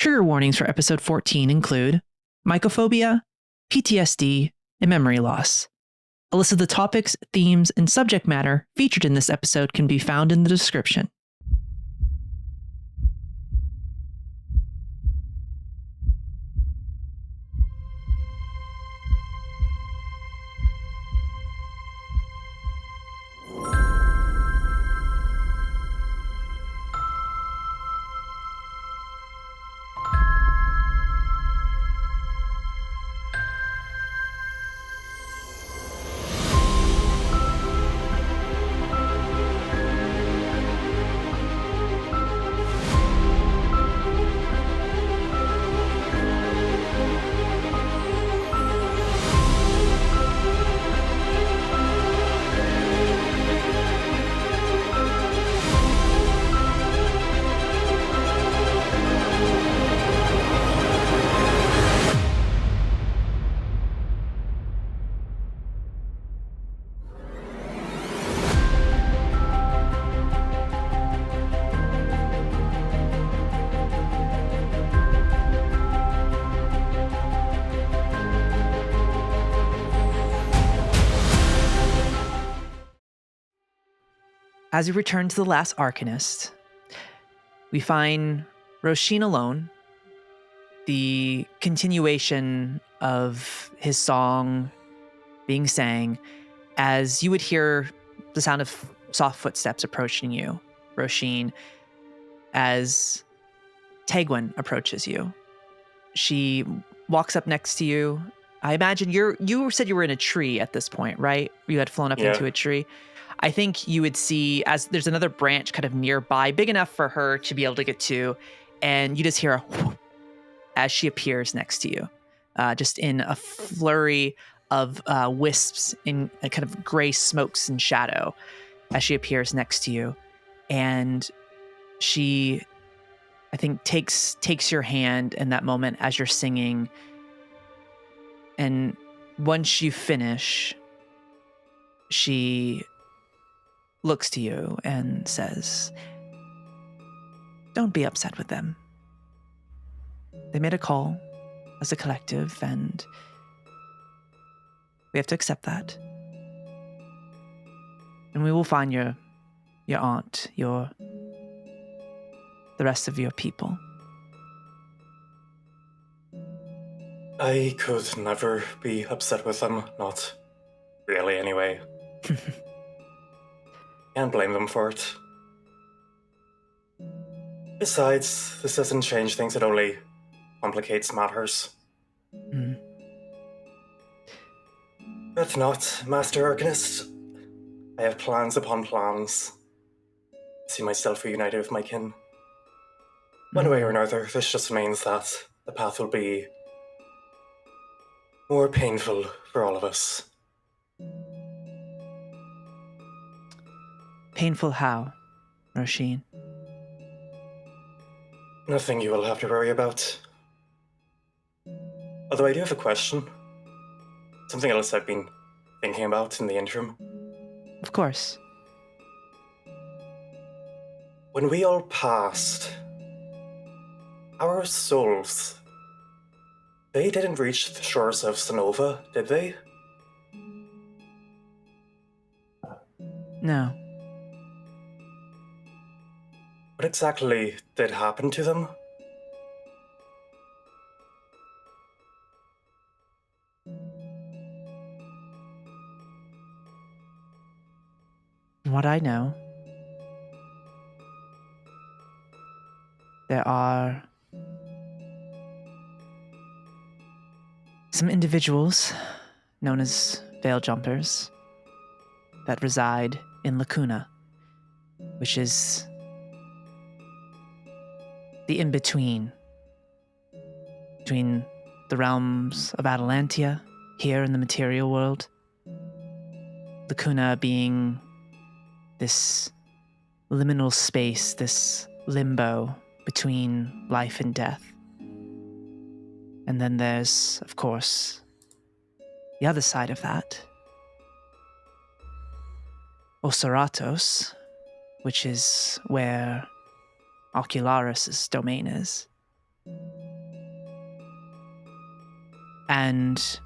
Trigger warnings for episode 14 include mycophobia, PTSD, and memory loss. A list of the topics, themes, and subject matter featured in this episode can be found in the description. As we return to the last Arcanist, we find Róisín alone, the continuation of his song being sang, as you would hear the sound of soft footsteps approaching you, Róisín, as Tegwin approaches you. She walks up next to you. I imagine you said you were in a tree at this point, right? You had flown up into a tree. I think you would see, as there's another branch kind of nearby, big enough for her to be able to get to, and you just hear a whoop as she appears next to you, just in a flurry of wisps in a kind of gray smokes and shadow as she appears next to you. And she, I think, takes your hand in that moment as you're singing. And once you finish, she looks to you and says, "Don't be upset with them. They made a call as a collective, and we have to accept that. And we will find your aunt, the rest of your people." I could never be upset with them, not really anyway. Can't blame them for it. Besides, this doesn't change things, it only complicates matters. But not, Master Arcanist. I have plans upon plans. I see myself reunited with my kin. One way or another, this just means that the path will be more painful for all of us. Painful how, Róisín? Nothing you will have to worry about. Although I do have a question. Something else I've been thinking about in the interim. Of course. When we all passed, our souls, they didn't reach the shores of Sonova, did they? No. What exactly did happen to them? From what I know, there are some individuals known as Veil Jumpers that reside in Lacuna, which is the in-between between the realms of Atalantia here in the material world, Lacuna being this liminal space, this limbo between life and death. And then there's, of course, the other side of that, Oseratos, which is where Ocularis' domain is. And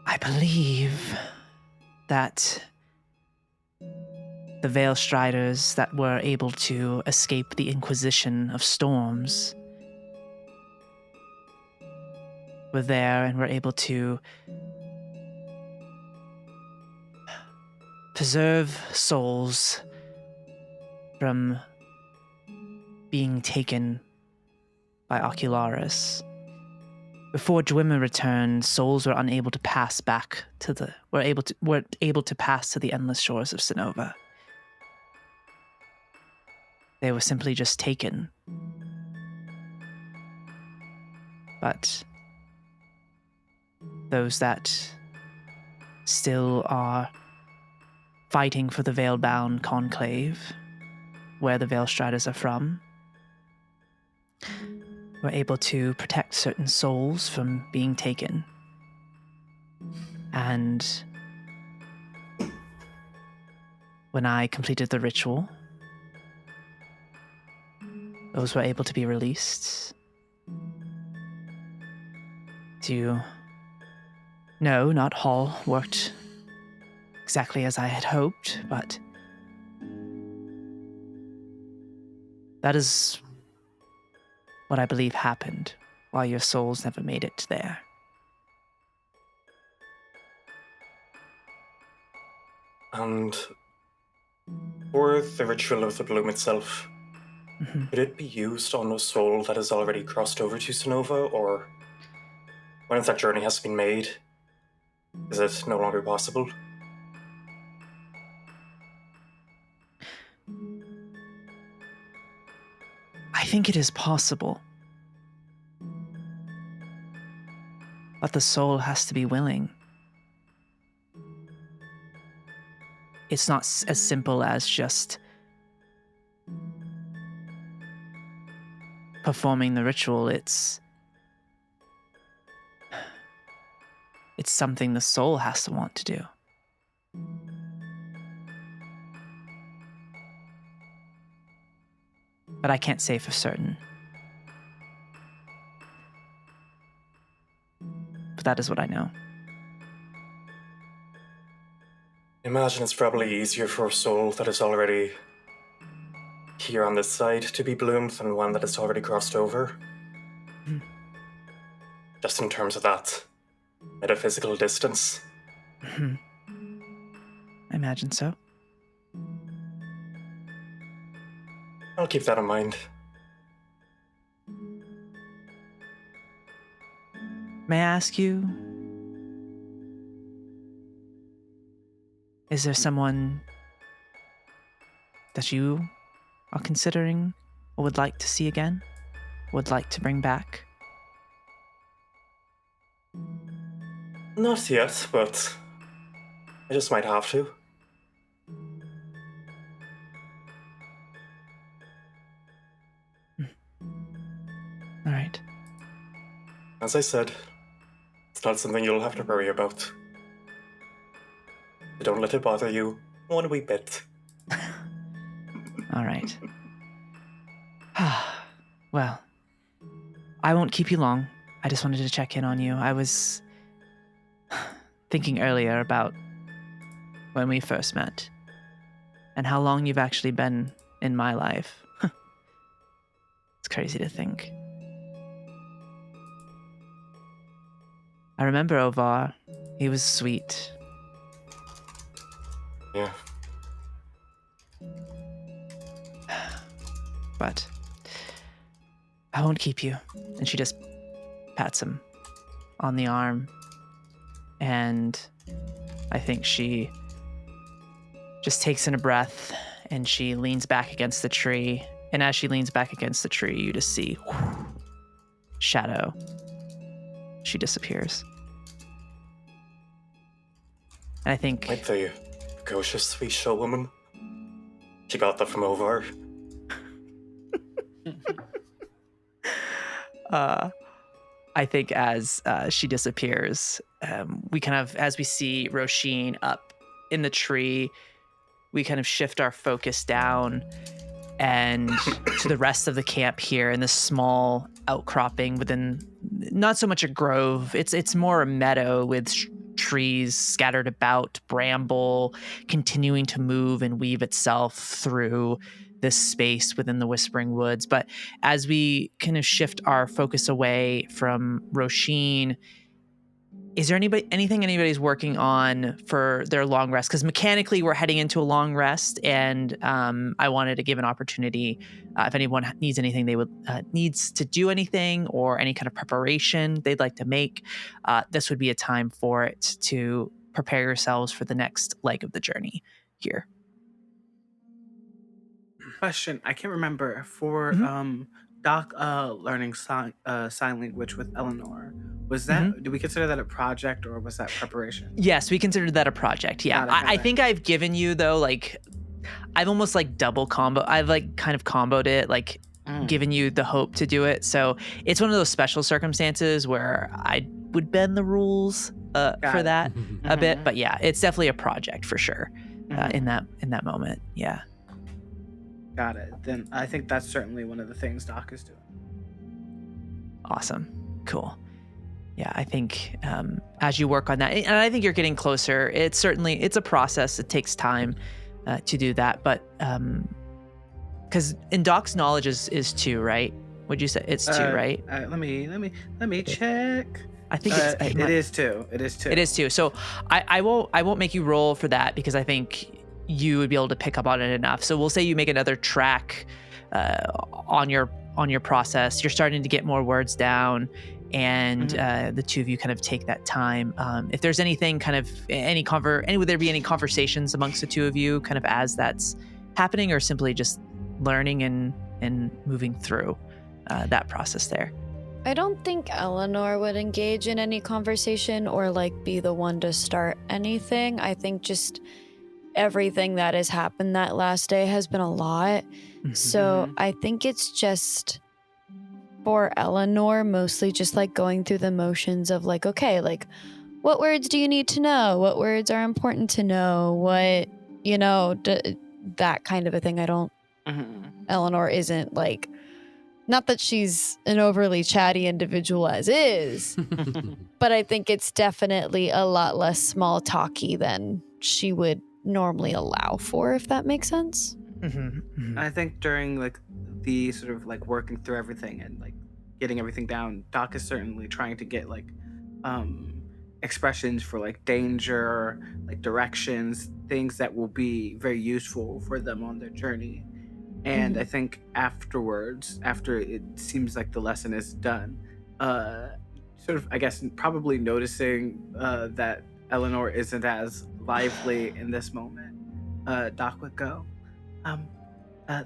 I believe that the Veil Striders that were able to escape the Inquisition of Storms were there and were able to preserve souls from being taken by Ocularis. Before Dwimmer returned, souls were unable to pass back to were able to pass to the endless shores of Sonova. They were simply just taken. But those that still are fighting for the Veil-bound Conclave, where the Veil Striders are from, were able to protect certain souls from being taken. And when I completed the ritual, those were able to be released. No, not Hall worked exactly as I had hoped, but that is what I believe happened while your souls never made it there. And for the ritual of the bloom itself, could it be used on a soul that has already crossed over to Sonova, or once that journey has been made, is it no longer possible? I think it is possible. But the soul has to be willing. It's not as simple as just performing the ritual. It's something the soul has to want to do. But I can't say for certain. But that is what I know. Imagine it's probably easier for a soul that is already here on this side to be bloomed than one that has already crossed over. Just in terms of that metaphysical distance. I imagine so. I'll keep that in mind. May I ask you, is there someone that you are considering or would like to see again? Would like to bring back? Not yet, but I just might have to. All right. As I said, it's not something you'll have to worry about. So don't let it bother you one wee bit. All right. Well, I won't keep you long. I just wanted to check in on you. I was thinking earlier about when we first met and how long you've actually been in my life. It's crazy to think. I remember Ovar. He was sweet. Yeah. But I won't keep you. And she just pats him on the arm. And I think she just takes in a breath and she leans back against the tree. And as she leans back against the tree, you just see shadow. She disappears. And I think... Like the precocious sweet show woman. She got that from Ovar. I think as she disappears, we kind of, as we see Róisín up in the tree, we kind of shift our focus down and to the rest of the camp here in this small outcropping within not so much a grove. It's more a meadow with trees scattered about, bramble continuing to move and weave itself through this space within the Whispering Woods. But as we kind of shift our focus away from Róisín, is there anything anybody's working on for their long rest? Because mechanically we're heading into a long rest, and I wanted to give an opportunity if anyone needs anything, they would needs to do anything or any kind of preparation they'd like to make. This would be a time for it to prepare yourselves for the next leg of the journey here. Question: I can't remember for Doc learning sign language with Elanor. Was that did we consider that a project or was that preparation? Yes, we considered that a project. Yeah, I think I've given you though, like I've almost like double combo. I've like kind of comboed it, like given you the hope to do it. So it's one of those special circumstances where I would bend the rules for that a bit. But yeah, it's definitely a project for sure in that moment. Yeah. Got it. Then I think that's certainly one of the things Doc is doing. Awesome. Cool. Yeah, I think as you work on that, and I think you're getting closer. It's a process. It takes time to do that. But because in Doc's knowledge is 2, right? Would you say it's 2, right? Let me check. I think it is 2. It is 2. It is 2. So I won't make you roll for that because I think you would be able to pick up on it enough. So we'll say you make another track on your process. You're starting to get more words down, and the two of you kind of take that time. If there's anything kind of would there be any conversations amongst the two of you kind of as that's happening, or simply just learning and moving through that process there? I don't think Elanor would engage in any conversation or like be the one to start anything. I think just everything that has happened that last day has been a lot. So I think it's just for Elanor, mostly just like going through the motions of like, okay, like what words do you need to know? What words are important to know? What, that kind of a thing. I don't, Elanor isn't like, not that she's an overly chatty individual as is, but I think it's definitely a lot less small talky than she would normally allow for, if that makes sense. I think during like the sort of like working through everything and like getting everything down, Doc is certainly trying to get like expressions for like danger, like directions, things that will be very useful for them on their journey. And I think afterwards, after it seems like the lesson is done, sort of, I guess, probably noticing that Elanor isn't as lively in this moment, Doc would go,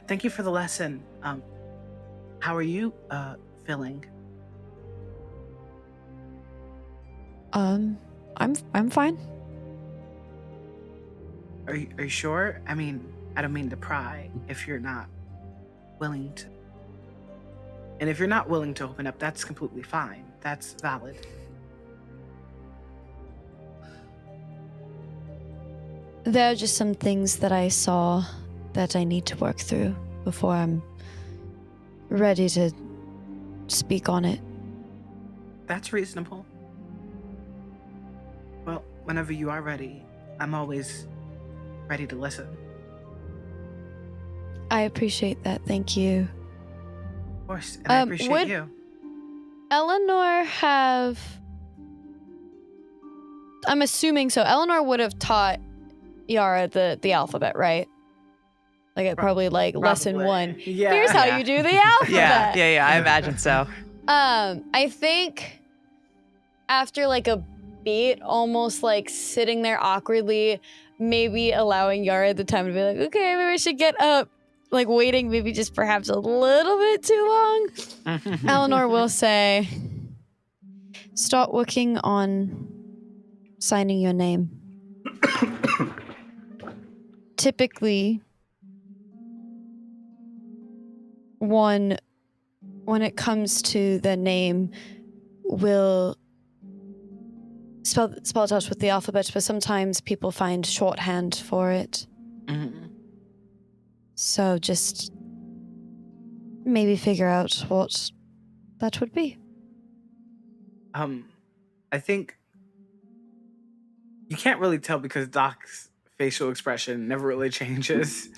thank you for the lesson. How are you feeling? I'm fine. Are you sure? I mean, I don't mean to pry if you're not willing to. And if you're not willing to open up, that's completely fine. That's valid. There are just some things that I saw that I need to work through before I'm ready to speak on it. That's reasonable. Well, whenever you are ready, I'm always ready to listen. I appreciate that. Thank you. Of course, and I appreciate you. Elanor have... I'm assuming so. Elanor would have taught Yara the alphabet, right? Like at probably lesson 1. Yeah. Here's how you do the alphabet. Yeah. I imagine so. I think after like a beat, almost like sitting there awkwardly, maybe allowing Yara the time to be like, okay, maybe we should get up. Like waiting maybe just perhaps a little bit too long. Elanor will say, start working on signing your name. Typically, when it comes to the name, will spell it out with the alphabet, but sometimes people find shorthand for it. So just maybe figure out what that would be. I think you can't really tell because Doc's facial expression never really changes.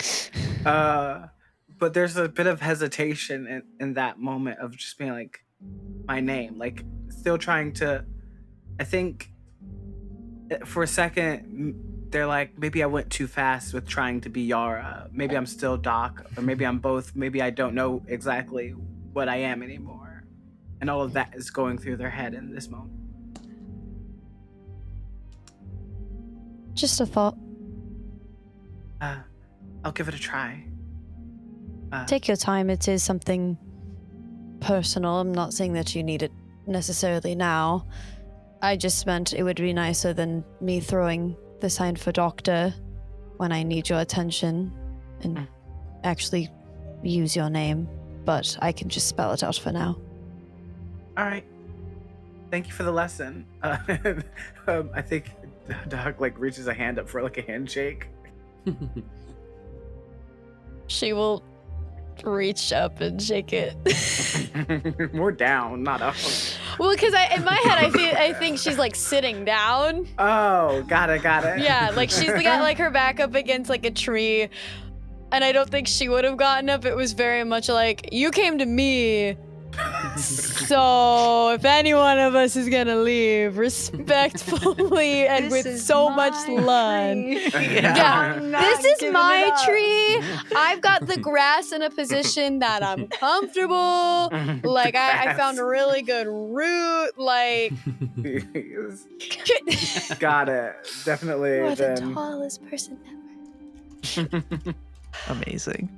But there's a bit of hesitation in that moment of just being like, my name, like still trying to, I think for a second, they're like, maybe I went too fast with trying to be Yara. Maybe I'm still Doc, or maybe I'm both. Maybe I don't know exactly what I am anymore. And all of that is going through their head in this moment. Just a thought. I'll give it a try. Take your time. It is something personal. I'm not saying that you need it necessarily now. I just meant it would be nicer than me throwing the sign for doctor when I need your attention and actually use your name, but I can just spell it out for now. All right. Thank you for the lesson. I think Doc like reaches a hand up for like a handshake. She will reach up and shake it. More down, not up. Well, because in my head, I think she's like sitting down. Oh, got it. Yeah, like she's got like her back up against like a tree, and I don't think she would have gotten up. It was very much like, you came to me, so if any one of us is gonna leave, respectfully and with so much love. Yeah, this is my tree. I've got the grass in a position that I'm comfortable. Like I found a really good route. Like, got it. Definitely. You're the then. tallest person ever. Amazing.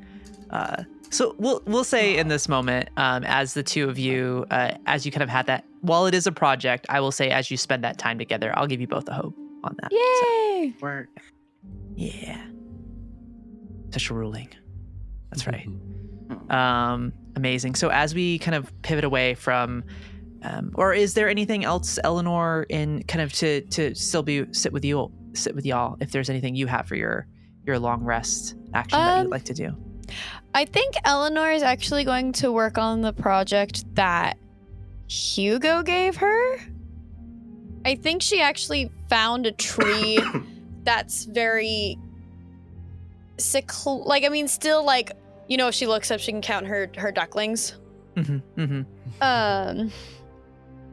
So we'll say in this moment, as the two of you, as you kind of had that, while it is a project, I will say as you spend that time together, I'll give you both a hope on that. Yay! Work. Yeah. Official ruling. That's right. Amazing. So as we kind of pivot away from, or is there anything else, Elanor, in kind of to still sit with y'all, if there's anything you have for your long rest action that you'd like to do? I think Elanor is actually going to work on the project that Hugo gave her. I think she actually found a tree that's very still like, if she looks up, she can count her ducklings.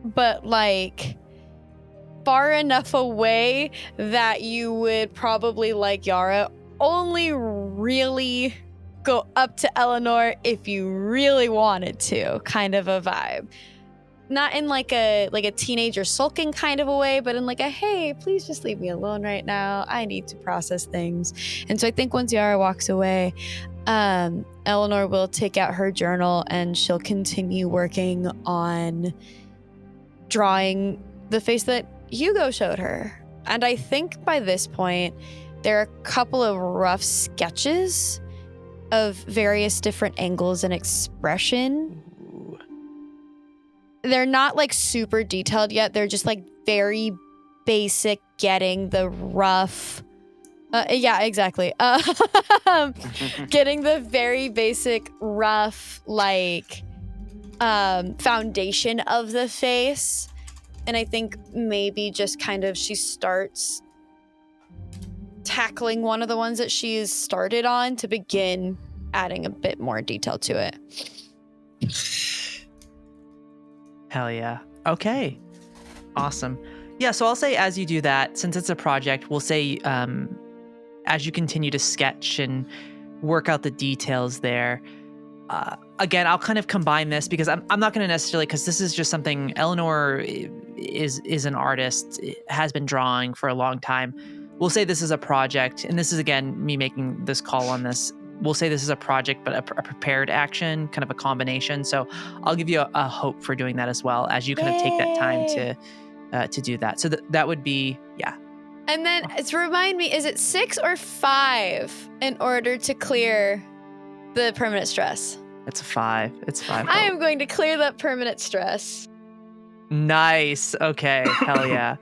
But like far enough away that you would probably, like Yara, only really go up to Elanor if you really wanted to, kind of a vibe. Not in like a teenager sulking kind of a way, but in like a, hey, please just leave me alone right now. I need to process things. And so I think once Yara walks away, Elanor will take out her journal and she'll continue working on drawing the face that Hugo showed her. And I think by this point, there are a couple of rough sketches of various different angles and expression. Ooh. They're not like super detailed yet. They're just like very basic, getting the rough. Yeah, exactly. Getting the very basic, rough, like foundation of the face. And I think maybe just kind of she starts tackling one of the ones that she's started on to begin adding a bit more detail to it. Hell yeah. Okay. Awesome. Yeah, so I'll say as you do that, since it's a project, we'll say as you continue to sketch and work out the details there, again, I'll kind of combine this because I'm not going to necessarily, because this is just something, Elanor is an artist, has been drawing for a long time. We'll say this is a project, and this is, again, me making this call on this. We'll say this is a project, but a prepared action, kind of a combination. So I'll give you a hope for doing that as well as you kind of take that time to do that. So that would be, yeah. And then to remind me, is it 6 or 5 in order to clear the permanent stress? It's a 5. It's 5. I am going to clear that permanent stress. Nice. Okay. Hell yeah.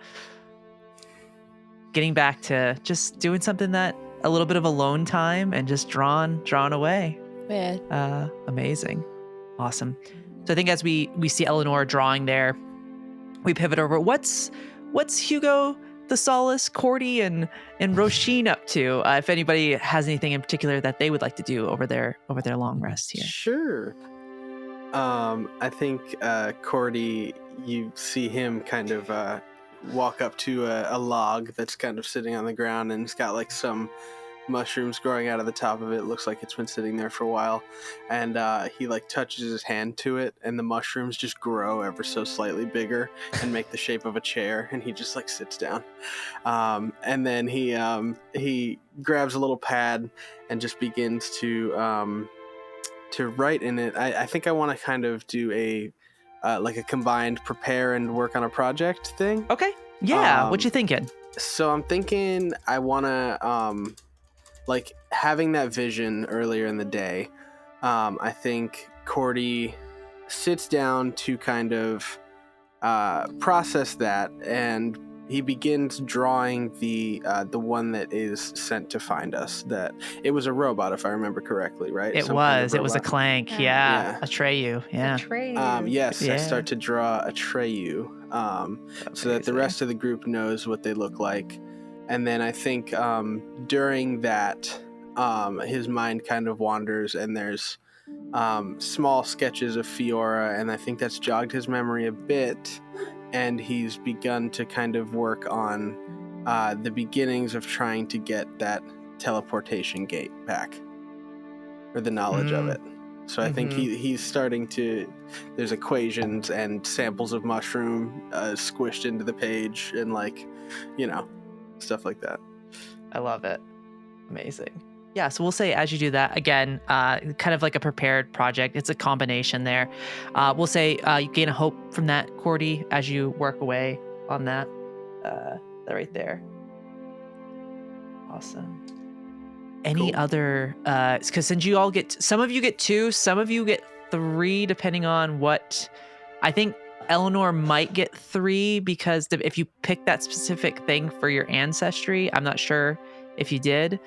Getting back to just doing something that a little bit of alone time and just drawn away. Yeah. Amazing. Awesome. So I think as we see Elanor drawing there, we pivot over. What's Hugo, Thessalus, Cordy, and Róisín up to? If anybody has anything in particular that they would like to do over their long rest here. Sure. I think Cordy, you see him kind of walk up to a log that's kind of sitting on the ground, and it's got like some mushrooms growing out of the top of it. Looks like it's been sitting there for a while, and he like touches his hand to it, and the mushrooms just grow ever so slightly bigger and make the shape of a chair, and he just like sits down, and then he grabs a little pad and just begins to write in it. I think I want to kind of do a like a combined prepare and work on a project thing. Okay. Yeah. What you thinking? So I'm thinking I want to like having that vision earlier in the day. I think Cordy sits down to kind of process that, and he begins drawing the one that is sent to find us. That it was a robot, if I remember correctly, right? It was a clank. Yeah. Atreyu. Yeah. Yes, Yeah. I start to draw Atreyu, so that the rest of the group knows what they look like. And then I think during that, his mind kind of wanders, and there's small sketches of Fiora, and I think that's jogged his memory a bit, and he's begun to kind of work on the beginnings of trying to get that teleportation gate back, or the knowledge of it. So I think he's starting to, there's equations and samples of mushroom squished into the page, and like, stuff like that. I love it. Amazing. Yeah, so we'll say as you do that, again, kind of like a prepared project. It's a combination there. We'll say you gain a hope from that, Cordy, as you work away on that. That right there. Awesome. Any other, because since you all get, some of you get 2, some of you get 3, depending on what, I think Elanor might get 3 because if you pick that specific thing for your ancestry, I'm not sure if you did,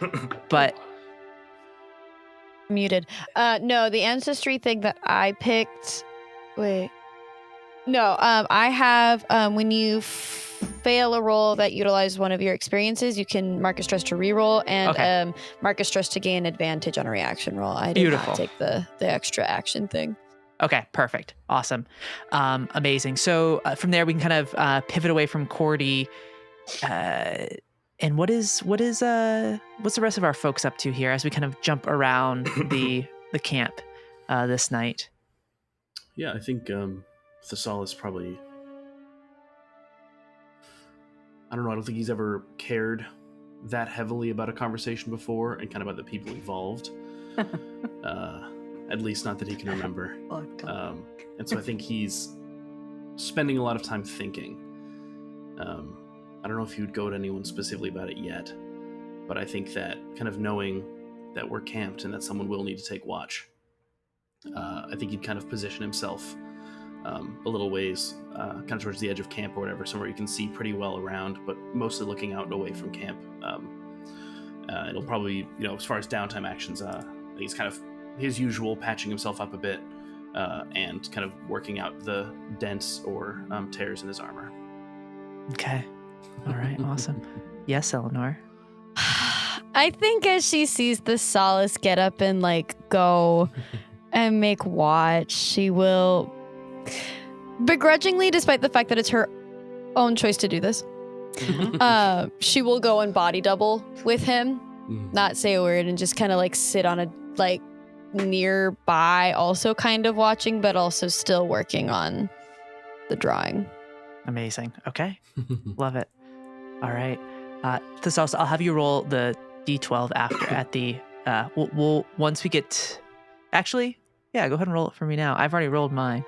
but Muted. No, the ancestry thing that I picked. Wait. No. I have when you fail a roll that utilizes one of your experiences, you can mark a stress to reroll, and mark a stress to gain advantage on a reaction roll. I did not take the extra action thing. Okay, perfect. Awesome. Amazing. So from there we can kind of pivot away from Cordy. And what's the rest of our folks up to here as we kind of jump around the camp this night? Yeah, I think Thessalus probably, I don't know, I don't think he's ever cared that heavily about a conversation before, and kind of about the people involved. At least not that he can remember. And so I think he's spending a lot of time thinking. I don't know if you'd go to anyone specifically about it yet, but I think that kind of knowing that we're camped and that someone will need to take watch, I think he'd kind of position himself a little ways, kind of towards the edge of camp or whatever, somewhere you can see pretty well around, but mostly looking out and away from camp. It'll probably, as far as downtime actions, he's kind of his usual patching himself up a bit and kind of working out the dents or tears in his armor. Okay. All right. Awesome. Yes, Elanor. I think as she sees the Solace get up and go and make watch, she will begrudgingly, despite the fact that it's her own choice to do this, she will go and body double with him, not say a word, and just kind of sit on a nearby, also kind of watching, but also still working on the drawing. Amazing. Okay. Love it. All right. Thessalus, I'll have you roll the D12 after at the, we'll once we get, actually, yeah, go ahead and roll it for me now. I've already rolled mine.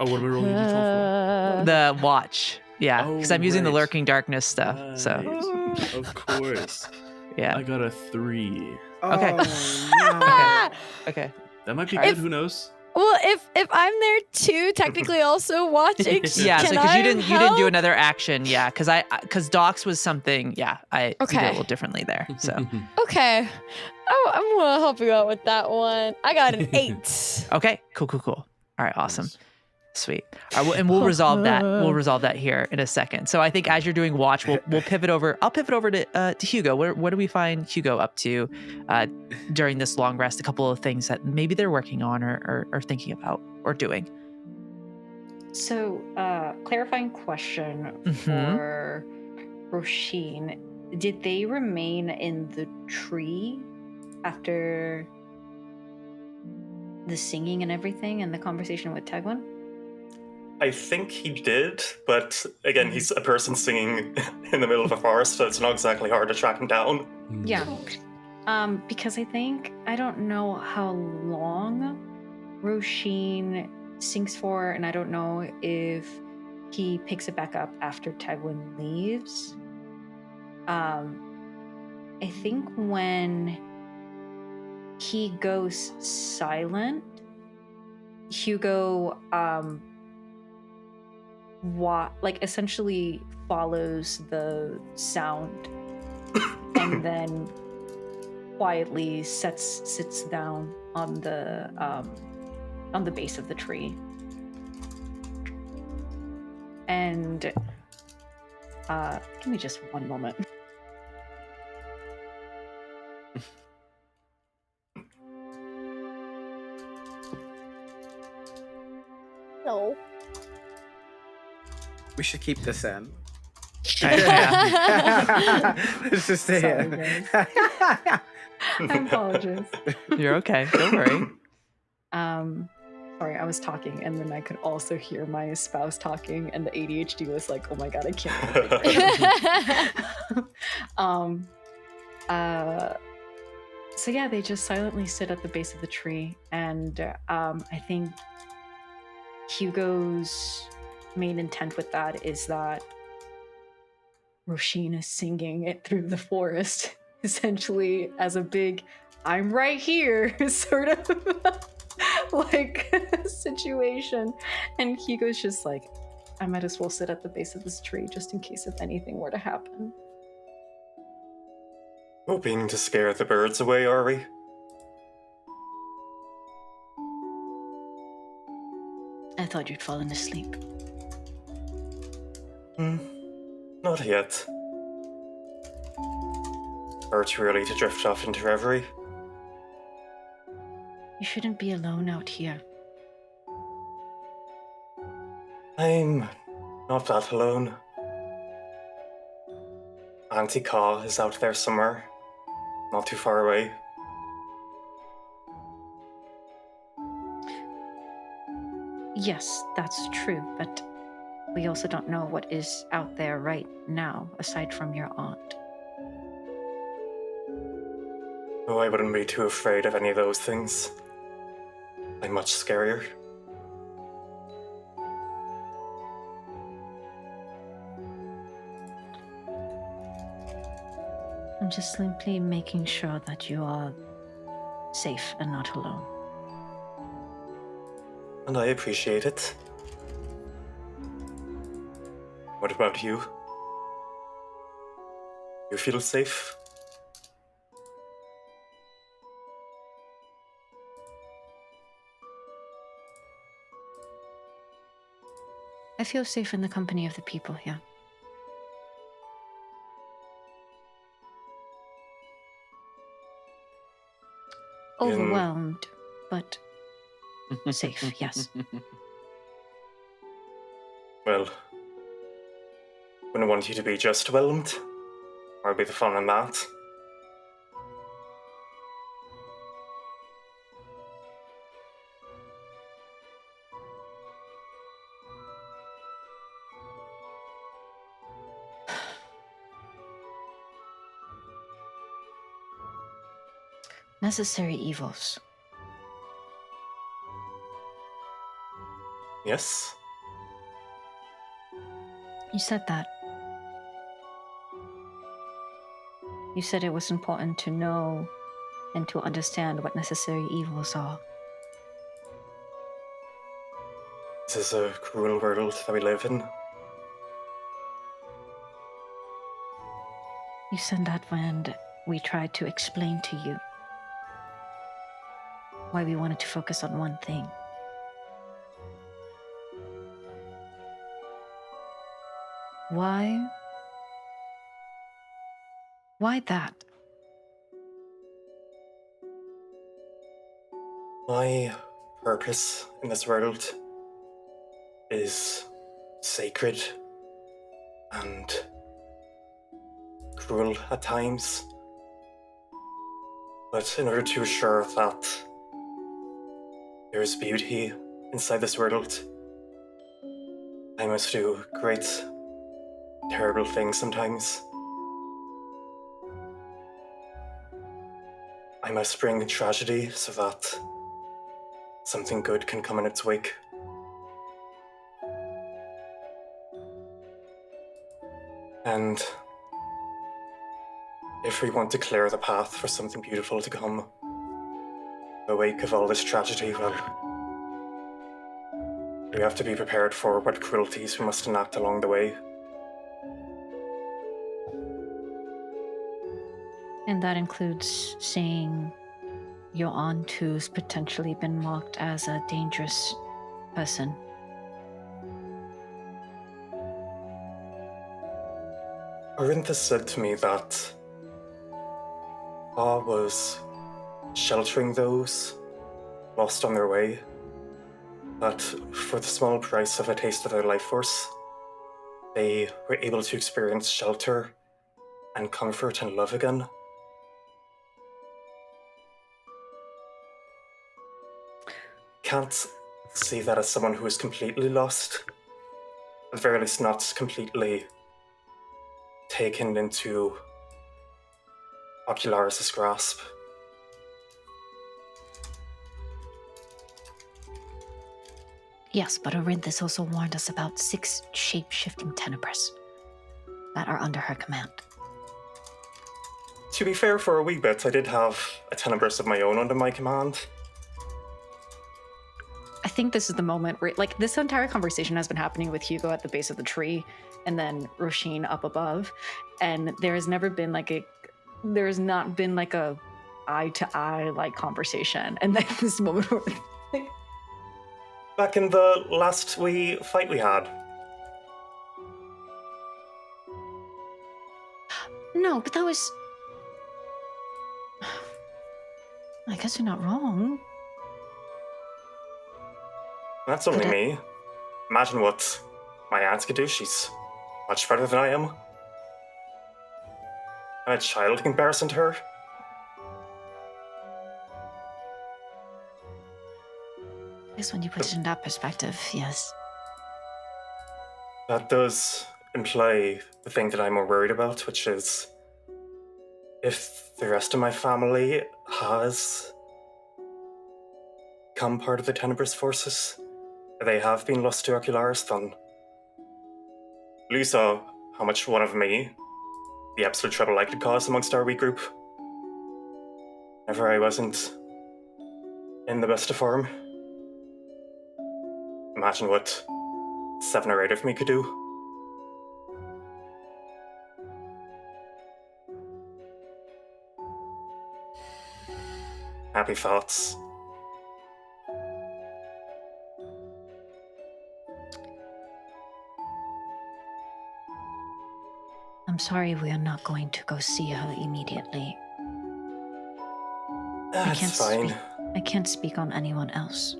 Oh, what are we rolling the D12 for? The watch. Yeah, because I'm using the lurking darkness stuff. Right. So. Of course. Yeah. I got a 3. Okay. No. Okay. That might be good. Who knows? Well, if I'm there too, technically also watching. Yeah, can because I you didn't help? do another action. Yeah, because Docs was something. Yeah, I did it a Okay. little differently there. So Okay. I'm gonna help you out with that one. I got an 8. Okay, cool. All right, awesome. Sweet. All right, and we'll resolve that. We'll resolve that here in a second. So I think as you're doing watch, we'll pivot over. I'll pivot over to Hugo. What do we find Hugo up to during this long rest? A couple of things that maybe they're working on or thinking about or doing. So, clarifying question for Róisín. Did they remain in the tree after the singing and everything and the conversation with Tagwin? I think he did, but again, he's a person singing in the middle of a forest, so it's not exactly hard to track him down. Yeah. Because I don't know how long Róisín sings for, and I don't know if he picks it back up after Tagwin leaves. I think when he goes silent, Hugo essentially follows the sound and then quietly sits down on the base of the tree. And give me just one moment. No. We should keep this in. Yeah. Let's just stay Sorry, in. I apologize. You're okay. Don't worry. Sorry, I was talking and then I could also hear my spouse talking and the ADHD was like, oh my god, I can't. So yeah, they just silently sit at the base of the tree, and I think Hugo's main intent with that is that Róisín is singing it through the forest, essentially as a big I'm right here sort of like situation. And Hugo's just like, I might as well sit at the base of this tree just in case if anything were to happen. Hoping to scare the birds away, are we? I thought you'd fallen asleep. Not yet. Or too early to drift off into reverie. You shouldn't be alone out here. I'm not that alone. Auntie Caw is out there somewhere, not too far away. Yes, that's true, but we also don't know what is out there right now, aside from your aunt. Oh, I wouldn't be too afraid of any of those things. I'm much scarier. I'm just simply making sure that you are safe and not alone. And I appreciate it. What about you? You feel safe? I feel safe in the company of the people here. Overwhelmed, but safe, yes. Well, wouldn't want you to be just whelmed. Where'd be the fun in that? Necessary evils. Yes? You said that. You said it was important to know and to understand what necessary evils are. This is a cruel world that we live in. You said that when we tried to explain to you why we wanted to focus on one thing. Why that? My purpose in this world is sacred and cruel at times. But in order to assure that there is beauty inside this world, I must do great, terrible things sometimes. I must bring tragedy so that something good can come in its wake. And if we want to clear the path for something beautiful to come, the wake of all this tragedy, well, we have to be prepared for what cruelties we must enact along the way. And that includes seeing your aunt who's potentially been marked as a dangerous person. Orinthus said to me that Pa was sheltering those lost on their way, that for the small price of a taste of their life force, they were able to experience shelter and comfort and love again. Can't see that as someone who is completely lost, at the very least not completely taken into Ocularis' grasp. Yes, but Orinthus also warned us about 6 shape-shifting tenebris that are under her command. To be fair, for a wee bit, I did have a tenebris of my own under my command. I think this is the moment where, like, this entire conversation has been happening with Hugo at the base of the tree and then Róisín up above. And there has not been like a eye to eye like conversation. And then this moment where, like, Back in the last wee fight we had. No, but that was... I guess you're not wrong. That's only But me. Imagine what my aunt could do. She's much better than I am. I'm a child in comparison to her. I guess when you put it in that perspective, yes. That does imply the thing that I'm more worried about, which is if the rest of my family has become part of the Tenebris forces, they have been lost to Ocularis, then you saw how much one of me, the absolute trouble I could cause amongst our wee group. Whenever I wasn't in the best of form. Imagine what 7 or 8 of me could do. Happy thoughts. I'm sorry we are not going to go see her immediately. That's fine. I can't speak on anyone else.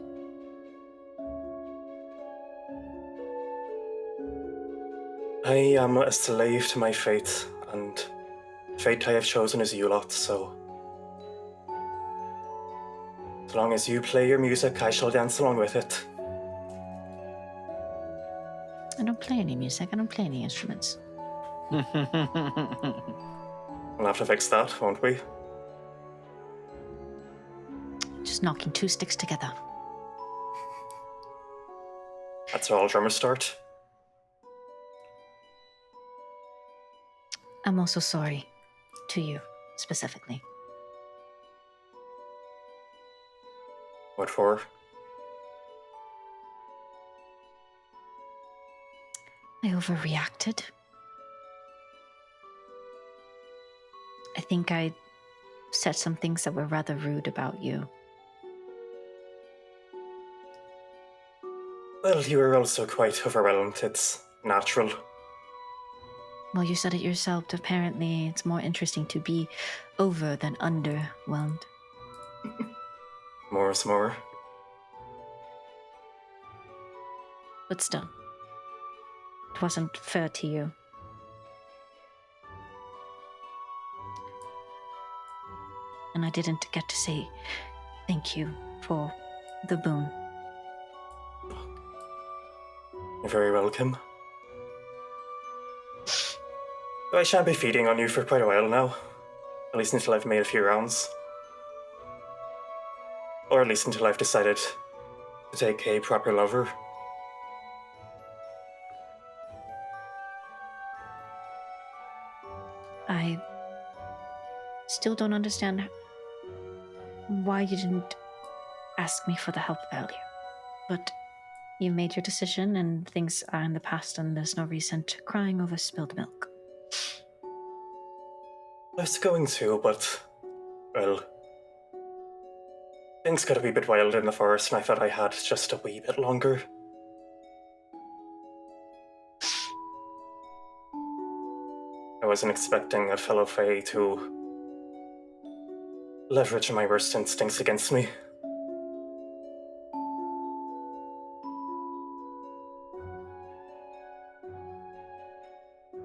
I am a slave to my fate, and fate I have chosen is you lot, so as long as you play your music, I shall dance along with it. I don't play any music. I don't play any instruments. We'll have to fix that, won't we? Just knocking 2 sticks together. That's how all drummers start. I'm also sorry to you, specifically. What for? I overreacted. I think I said some things that were rather rude about you. Well, you were also quite overwhelmed. It's natural. Well, you said it yourself. Apparently, it's more interesting to be over than underwhelmed. More is more. But still, it wasn't fair to you. And I didn't get to say thank you for the boon. You're very welcome. I shan't be feeding on you for quite a while now. At least until I've made a few rounds. Or at least until I've decided to take a proper lover. I still don't understand why you didn't ask me for the help earlier. But you made your decision, and things are in the past, and there's no reason to crying over spilled milk. I was going to, but, well, things got a wee bit wild in the forest, and I thought I had just a wee bit longer. I wasn't expecting a fellow Fae to leverage my worst instincts against me.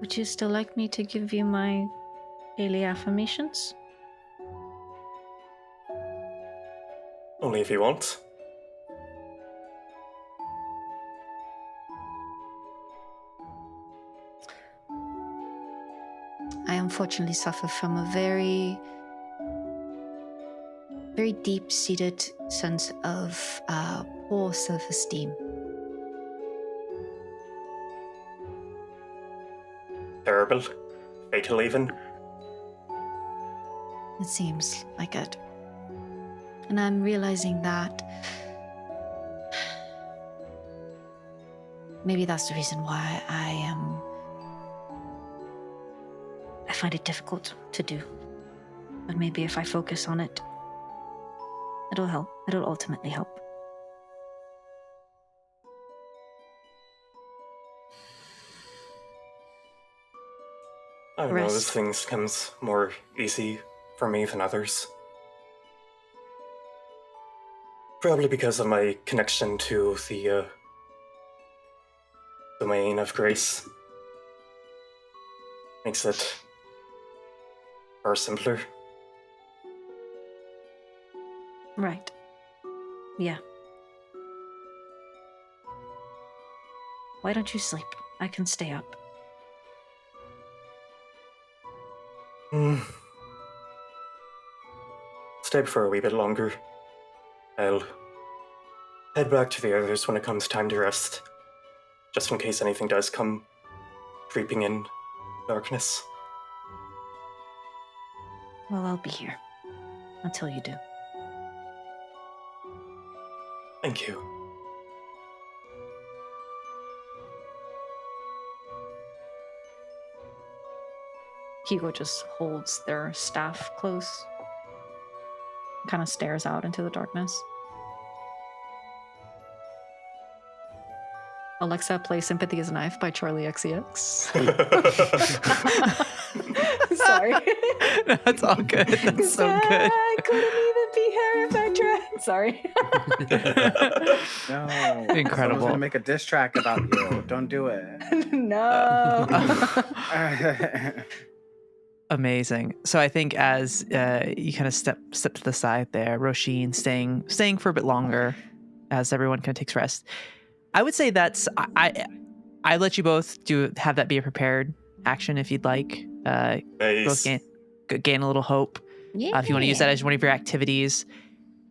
Would you still like me to give you my daily affirmations? Only if you want. I unfortunately suffer from a very, very deep-seated sense of poor self-esteem. Terrible. Fatal even. It seems like it. And I'm realizing that maybe that's the reason why I find it difficult to do. But maybe if I focus on it, it'll help. It'll ultimately help. I don't know, Rest. this thing comes more easy for me than others. Probably because of my connection to the domain of grace. Makes it far simpler. Right. Yeah. Why don't you sleep? I can stay up. Stay for a wee bit longer. I'll head back to the others when it comes time to rest. Just in case anything does come creeping in darkness. Well, I'll be here until you do. Thank you. Hugo just holds their staff close, kind of stares out into the darkness. Alexa, play Sympathy is a Knife by Charlie XCX. Sorry. No, that's all good. That's so good. I couldn't even be here if I tried. Sorry. No. Incredible. Someone's gonna make a diss track about you. Don't do it. No. Amazing. So I think as you kind of step to the side there, Róisín staying for a bit longer as everyone kind of takes rest. I would say that's I let you both have that be a prepared action if you'd like. Both gain a little hope. Yeah. If you want to use that as one of your activities.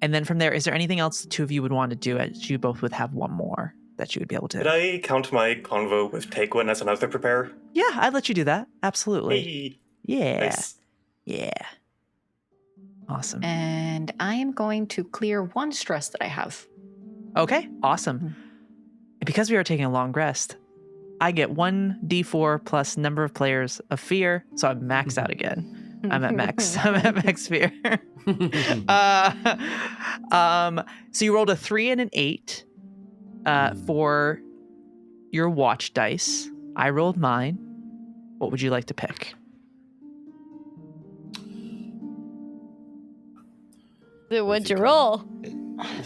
And then from there, is there anything else the two of you would want to do, as you both would have one more that you would be able to? Did I count my convo with Take One as another prepare? Yeah, I'd let you do that. Absolutely. Hey. Yeah. Nice. Yeah. Awesome. And I am going to clear one stress that I have. Okay, awesome. And because we are taking a long rest, I get 1d4 plus number of players of fear, so I'm maxed out again. I'm at max. I'm at max fear. So you rolled a 3 and an 8. For your watch dice, I rolled mine. What would you like to pick? What'd you roll?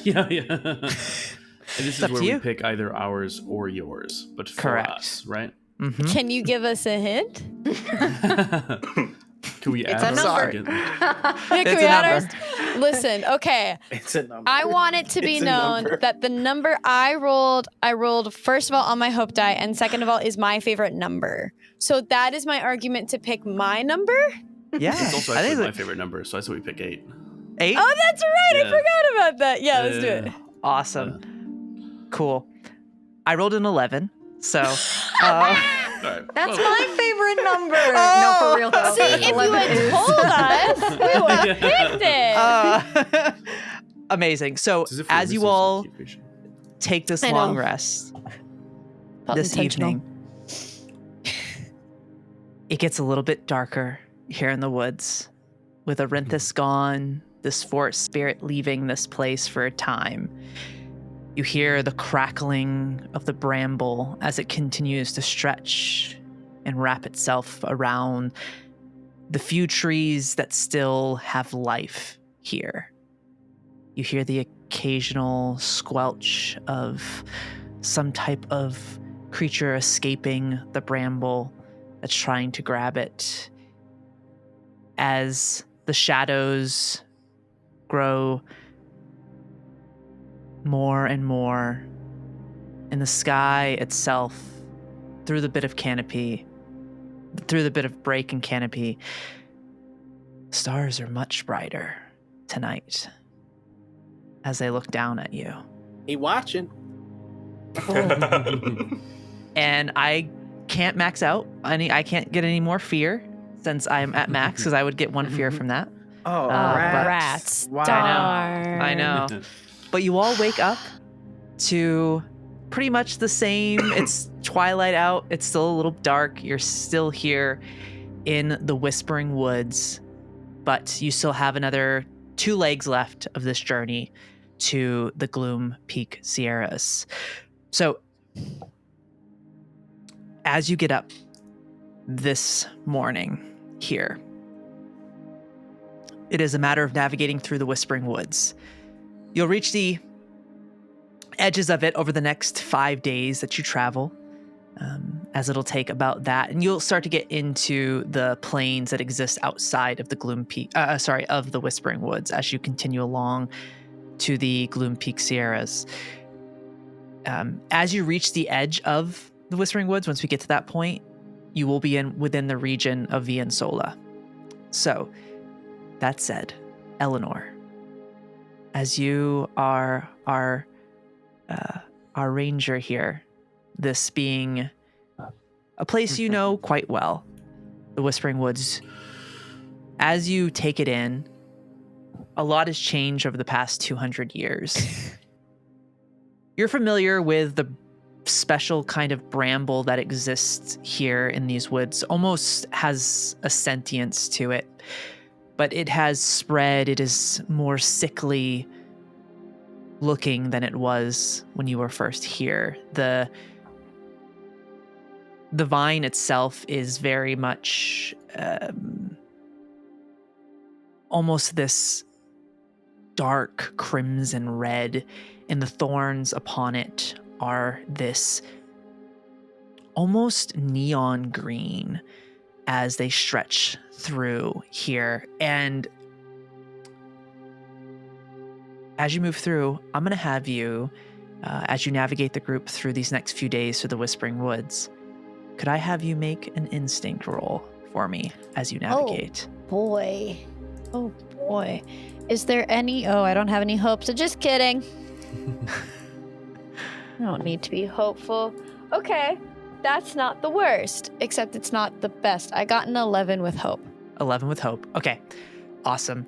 Yeah. And this is up where to we you. pick either ours or yours, but for Correct. us, right? Mm-hmm. Can you give us a hint? Can we add a ours number. again? Yeah, It's can we a add number. ours? Listen, okay. It's a number. I want it to be It's a known number. that the number I rolled first of all on my hope die, and second of all is my favorite number. So that is my argument to pick my number. Yeah. It's also I actually think my favorite number, so I say we pick 8. 8? Oh, that's right. I Yeah. forgot about that. Yeah, let's do it. Awesome. Cool. I rolled an 11. So, All right. That's Well, my favorite number. No, for real though. See, if you 11 had is- told us, we would have picked it. Amazing. So, it's as if we're as you missing all some key patient. take this I know. long rest Felt this intentional. evening, it gets a little bit darker here in the woods. With Arinthus gone, this forest spirit leaving this place for a time, you hear the crackling of the bramble as it continues to stretch and wrap itself around the few trees that still have life here. You hear the occasional squelch of some type of creature escaping the bramble that's trying to grab it. As the shadows grow more and more, in the sky itself, through the bit of break in canopy, stars are much brighter tonight as they look down at you. He watching. And I can't max out I can't get any more fear since I'm at max, because I would get 1 fear from that. Oh, but- rats. Rats. Wow. I know. But you all wake up to pretty much the same. It's twilight out. It's still a little dark. You're still here in the Whispering Woods, but you still have another 2 legs left of this journey to the Gloom Peak Sierras. So, as you get up this morning here, it is a matter of navigating through the Whispering Woods. You'll reach the edges of it over the next 5 days that you travel, as it'll take about that, and you'll start to get into the plains that exist outside of the of the Whispering Woods as you continue along to the Gloom Peak Sierras. As you reach the edge of the Whispering Woods, once we get to that point, you will be within the region of Viensola. So, that said, Elanor, as you are our ranger here, this being a place you know quite well, the Whispering Woods, as you take it in, a lot has changed over the past 200 years. You're familiar with the special kind of bramble that exists here in these woods, almost has a sentience to it, but it has spread. It is more sickly looking than it was when you were first here. The vine itself is very much almost this dark crimson red, and the thorns upon it are this almost neon green as they stretch through here. And as you move through, I'm going to have you, as you navigate the group through these next few days through the Whispering Woods, could I have you make an instinct roll for me as you navigate? Boy. Oh boy. Is there any... Oh, I don't have any hopes. So just kidding. I don't need to be hopeful. Okay. That's not the worst, except it's not the best. I got an 11 with hope. 11 with hope. Okay. Awesome.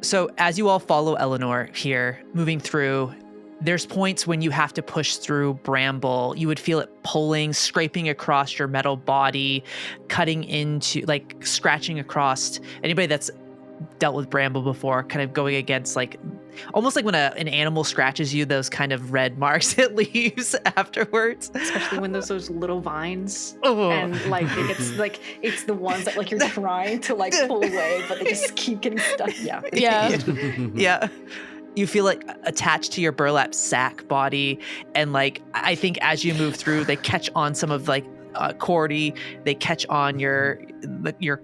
So as you all follow Elanor here, moving through, there's points when you have to push through bramble. You would feel it pulling, scraping across your metal body, cutting into, like scratching across. Anybody that's dealt with bramble before, kind of going against like almost like when an animal scratches you, those kind of red marks it leaves afterwards. Especially when there's those little vines. Oh. And like it gets like it's the ones that like you're trying to like pull away, but they just keep getting stuck. Yeah. Yeah. Yeah. You feel like attached to your burlap sack body, and like I think as you move through, they catch on some of like Cordy. They catch on your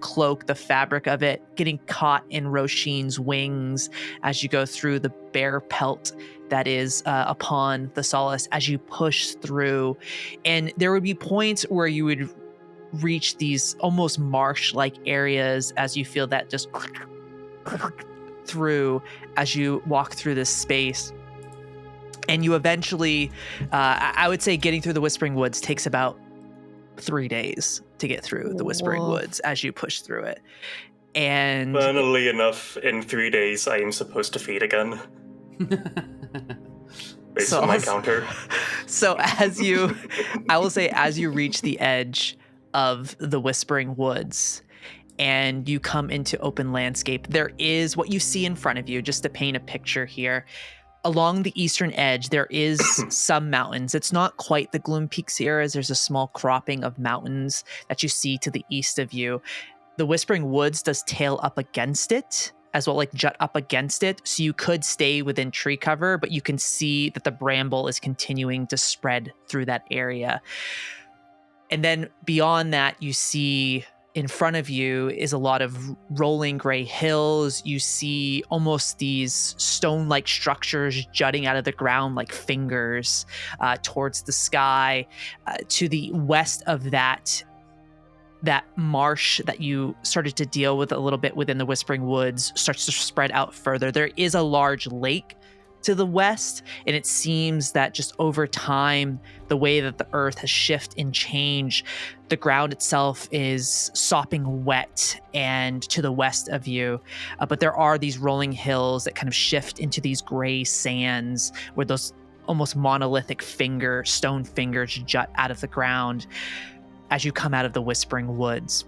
cloak, the fabric of it, getting caught in Róisín's wings as you go through the bear pelt that is upon Thessalus as you push through. And there would be points where you would reach these almost marsh-like areas as you feel that just through as you walk through this space. And you eventually, I would say getting through the Whispering Woods takes about 3 days to get through the Whispering Woods as you push through it. And Funnily enough, in 3 days, I am supposed to feed again. Based on my counter. So as you, I will say, as you reach the edge of the Whispering Woods and you come into open landscape, there is what you see in front of you, just to paint a picture here. Along the eastern edge, there is some mountains. It's not quite the Gloom Peak Sierras. There's a small cropping of mountains that you see to the east of you. The Whispering Woods does tail up against it, as well, like jut up against it. So you could stay within tree cover, but you can see that the bramble is continuing to spread through that area. And then beyond that, you see in front of you is a lot of rolling gray hills. You see almost these stone-like structures jutting out of the ground like fingers towards the sky. To the west of that marsh that you started to deal with a little bit within the Whispering Woods starts to spread out further. There is a large lake to the west, and it seems that just over time, the way that the earth has shifted and changed, the ground itself is sopping wet and to the west of you. But there are these rolling hills that kind of shift into these gray sands where those almost monolithic stone fingers jut out of the ground as you come out of the Whispering Woods.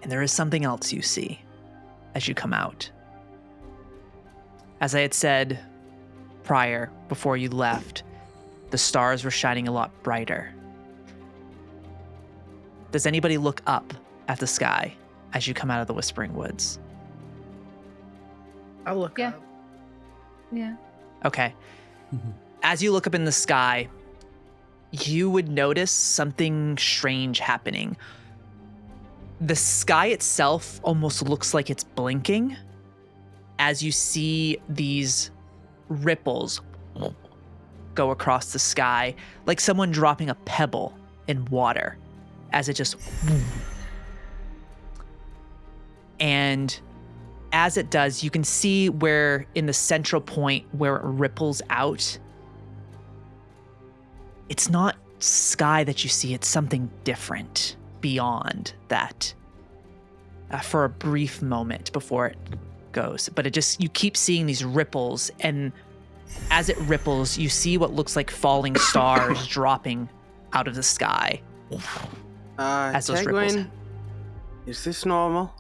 And there is something else you see as you come out. As I had said prior, before you left, the stars were shining a lot brighter. Does anybody look up at the sky as you come out of the Whispering Woods? I'll look Yeah. up. Yeah. Okay. As you look up in the sky, you would notice something strange happening. The sky itself almost looks like it's blinking as you see these ripples go across the sky, like someone dropping a pebble in water as it just... And as it does, you can see where in the central point where it ripples out, it's not sky that you see, it's something different beyond that for a brief moment before it goes. But it just, you keep seeing these ripples, and as it ripples, you see what looks like falling stars dropping out of the sky. As those ripples. Tegwin, is this normal?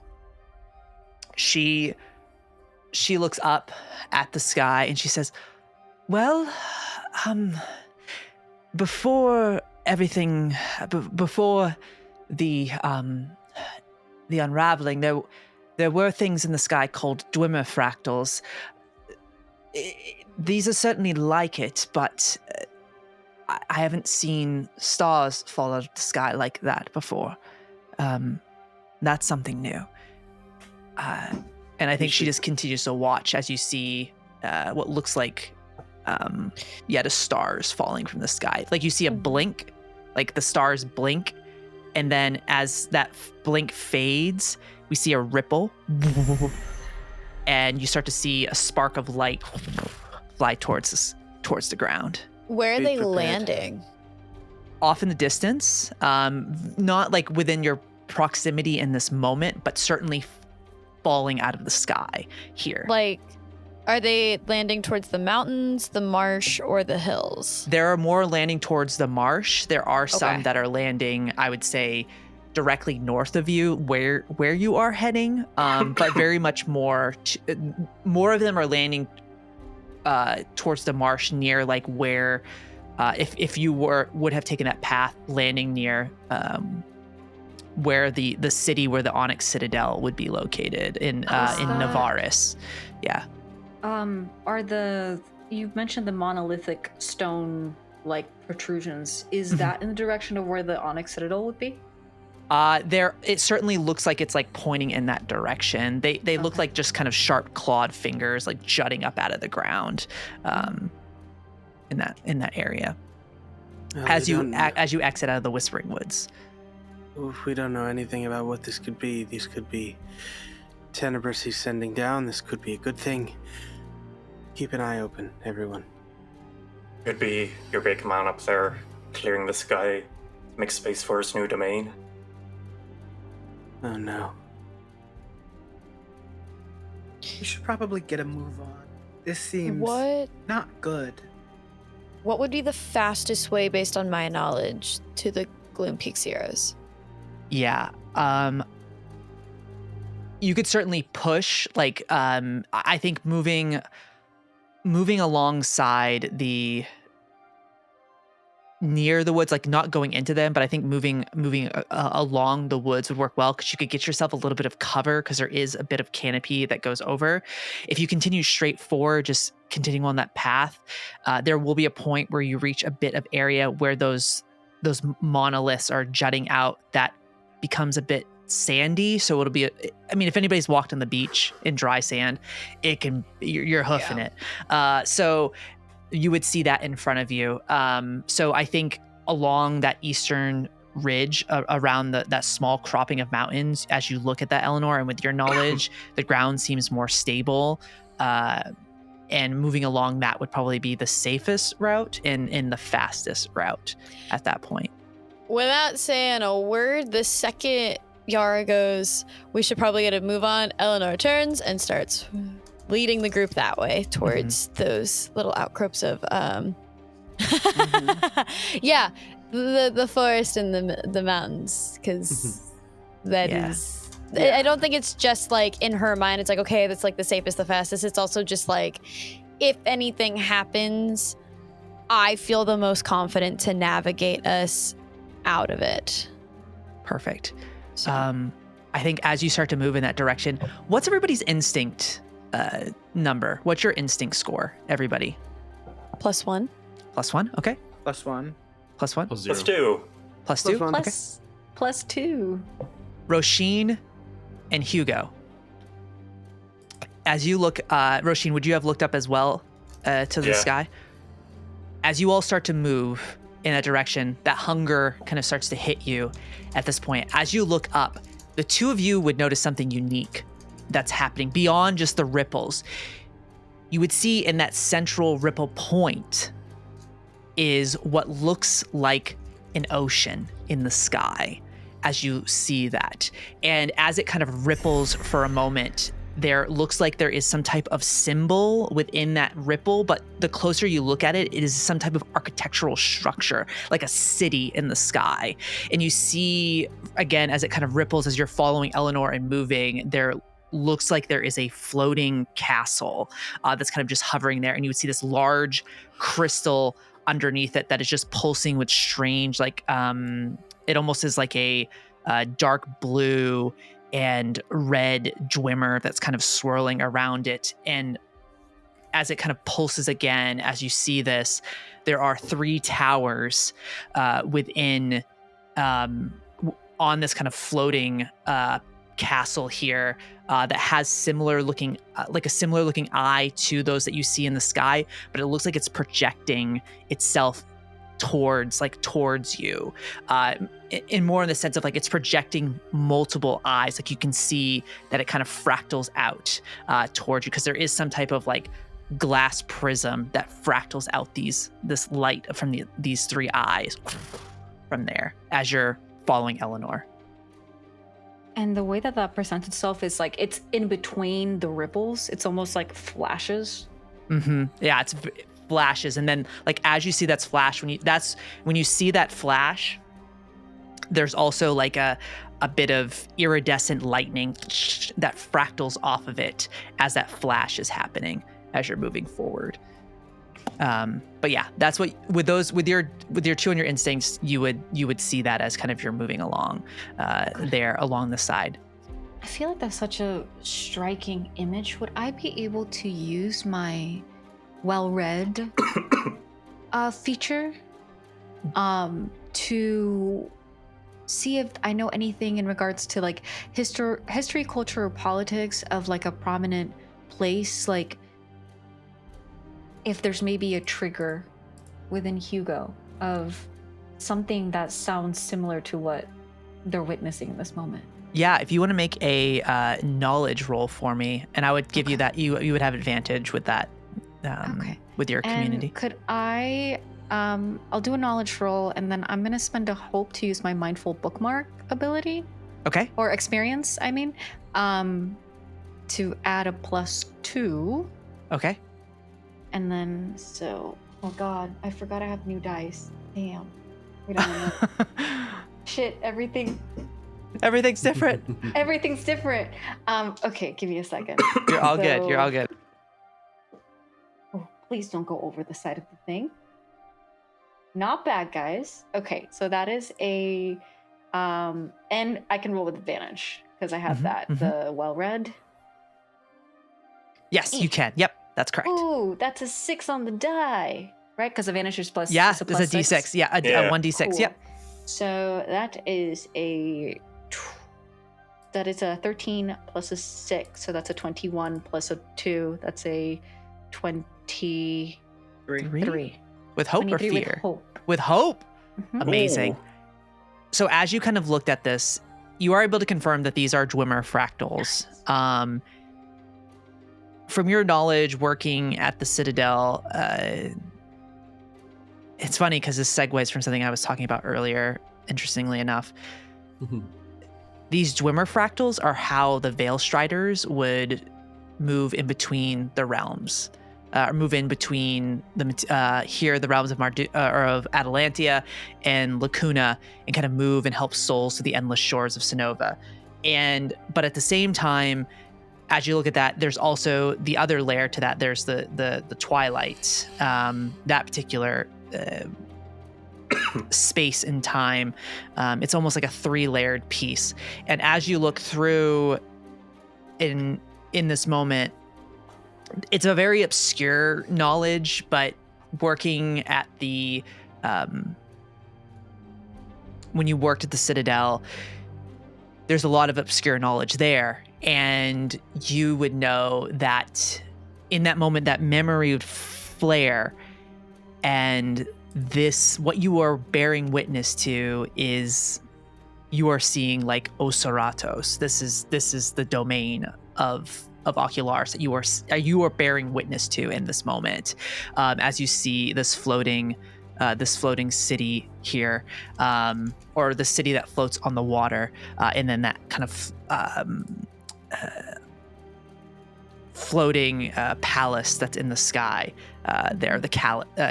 She looks up at the sky and she says, well, before everything, before the unraveling, there were things in the sky called Dwimmer fractals. These are certainly like it, but I haven't seen stars fall out of the sky like that before. That's something new. And I think she just continues to watch as you see what looks like, the stars falling from the sky. Like you see a blink, like the stars blink, and then as that blink fades, we see a ripple, and you start to see a spark of light fly towards the ground. Where are Be they prepared. landing? Off in the distance, not like within your proximity in this moment, but certainly falling out of the sky here. Like, are they landing towards the mountains, the marsh, or the hills? There are more landing towards the marsh. There are some Okay. that are landing, I would say, directly north of you where you are heading, but very much more of them are landing towards the marsh near like where if you would have taken that path, landing near where the city where the Onyx Citadel would be located in Navaris. Yeah. You mentioned the monolithic stone like protrusions. Is that in the direction of where the Onyx Citadel would be? It certainly looks like it's like pointing in that direction. They look like just kind of sharp clawed fingers like jutting up out of the ground in that area. As you exit out of the Whispering Woods. We don't know anything about what this could be. These could be Tenebris he's sending down. This could be a good thing. Keep an eye open, everyone. Could be your big man up there clearing the sky to make space for his new domain. Oh no. We should probably get a move on. This seems not good. What would be the fastest way, based on my knowledge, to the Gloom Peak Zeros? Yeah. You could certainly push, like, I think moving alongside near the woods, like not going into them, but I think moving along the woods would work well, because you could get yourself a little bit of cover, because there is a bit of canopy that goes over. If you continue straight forward, just continuing on that path, there will be a point where you reach a bit of area where those monoliths are jutting out that becomes a bit sandy. So it'll be, if anybody's walked on the beach in dry sand, you're hoofing it. So you would see that in front of you. So I think along that eastern ridge around that small cropping of mountains, as you look at that, Elanor, and with your knowledge, the ground seems more stable. And moving along that would probably be the safest route and the fastest route at that point. Without saying a word, the second Yara goes, we should probably get a move on, Elanor turns and starts leading the group that way towards those little outcrops of yeah, the forest and the mountains, because that is I don't think it's just like in her mind it's like, okay, that's like the safest, the fastest. It's also just like, if anything happens, I feel the most confident to navigate us out of it. Perfect. So. I think as you start to move in that direction, what's everybody's instinct number? What's your instinct score, everybody? +1. +1, okay. +1. +1? +0. +2. +2? Okay. +2. Róisín and Hugo. As you look, Róisín, would you have looked up as well to the sky? As you all start to move in that direction, that hunger kind of starts to hit you at this point. As you look up, the two of you would notice something unique that's happening beyond just the ripples. You would see in that central ripple point is what looks like an ocean in the sky as you see that. And as it kind of ripples for a moment, there looks like there is some type of symbol within that ripple, but the closer you look at it, it is some type of architectural structure, like a city in the sky. And you see, again, as it kind of ripples, as you're following Elanor and moving, there looks like there is a floating castle that's kind of just hovering there. And you would see this large crystal underneath it that is just pulsing with strange, like, it almost is like a dark blue and red Dwimmer that's kind of swirling around it. And as it kind of pulses again, as you see this, there are 3 towers within on this kind of floating castle here that has similar looking like a similar looking eye to those that you see in the sky, but it looks like it's projecting itself towards you, in more in the sense of like it's projecting multiple eyes. Like you can see that it kind of fractals out towards you, because there is some type of like glass prism that fractals out this light from these 3 eyes from there as you're following Elanor. And the way that presents itself is like it's in between the ripples. It's almost like flashes. Yeah, it's flashes, and then like as you see that's flash, when you see that flash, There's also like a bit of iridescent lightning that fractals off of it as that flash is happening as you're moving forward. But yeah, that's what with your 2 on your instincts, you would see that as kind of you're moving along there along the side. I feel like that's such a striking image. Would I be able to use my well-read feature to see if I know anything in regards to like history, culture, or politics of like a prominent place, like if there's maybe a trigger within Hugo of something that sounds similar to what they're witnessing in this moment? Yeah, if you want to make a knowledge roll for me, and I would give you that, you would have advantage with that with your community. And could I I'll do a knowledge roll, and then I'm gonna spend a hope to use my mindful bookmark ability. Okay. Or experience, I mean, to add a +2. Okay. And then oh god, I forgot I have new dice. Damn. Wait a minute. Shit, everything's different. Everything's different. Okay, give me a second. You're all good. You're all good. Oh, please don't go over the side of the thing. Not bad, guys. Okay, so that is a and I can roll with advantage because I have the well-read. Yes, you can. Yep, that's correct. Ooh, that's a 6 on the die, right? Because advantage is plus. Yeah, it's a there's a plus d6. 6. Yeah, a 1d6. Cool. Yep. So that is a 13 plus a 6, so that's a 21 plus a 2. That's a 23. With hope or 23 fear? with hope. With hope. Mhm. Amazing. Ooh. So as you kind of looked at this, you are able to confirm that these are Dwimmer fractals. From your knowledge working at the Citadel, it's funny because this segues from something I was talking about earlier, interestingly enough. These Dwimmer fractals are how the Veil Striders would move in between the realms. Move in between the realms of of Atalantia and Lacuna, and kind of move and help souls to the endless shores of Sonova. But at the same time, as you look at that, there's also the other layer to that. There's the Twilight, that particular space and time. It's almost like a 3-layered piece. And as you look through in this moment, it's a very obscure knowledge, but working at the when you worked at the Citadel, there's a lot of obscure knowledge there, and you would know that in that moment that memory would flare, and what you are bearing witness to is you are seeing like Oseratos. This is the domain of Ocularis that you are bearing witness to in this moment, as you see this floating city here, or the city that floats on the water, and then that kind of floating palace that's in the sky there, the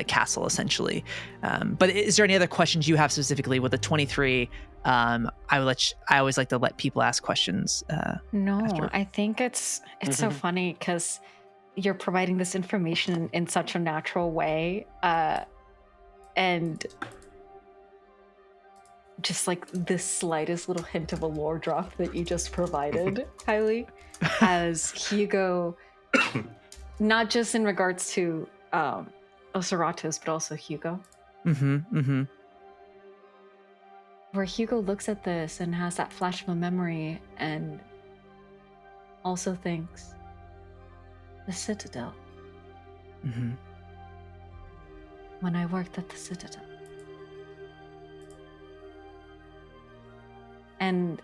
castle essentially. But is there any other questions you have specifically with the 23? I always like to let people ask questions. No, I think it's so funny because you're providing this information in such a natural way, and just like the slightest little hint of a lore drop that you just provided, Kylie, as Hugo, not just in regards to Oseratos, but also Hugo. Where Hugo looks at this and has that flash of a memory and also thinks, the Citadel. When I worked at the Citadel. And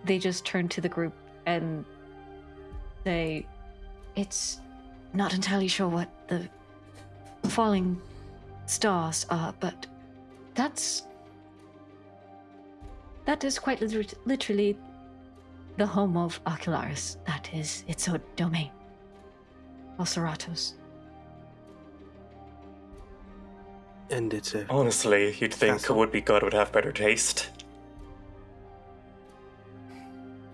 they just turn to the group and say, it's not entirely sure what the falling stars are, but that is quite literally the home of Ocularis. That is its own domain. Oseratos. And it's a Honestly, you'd think a would-be god would have better taste.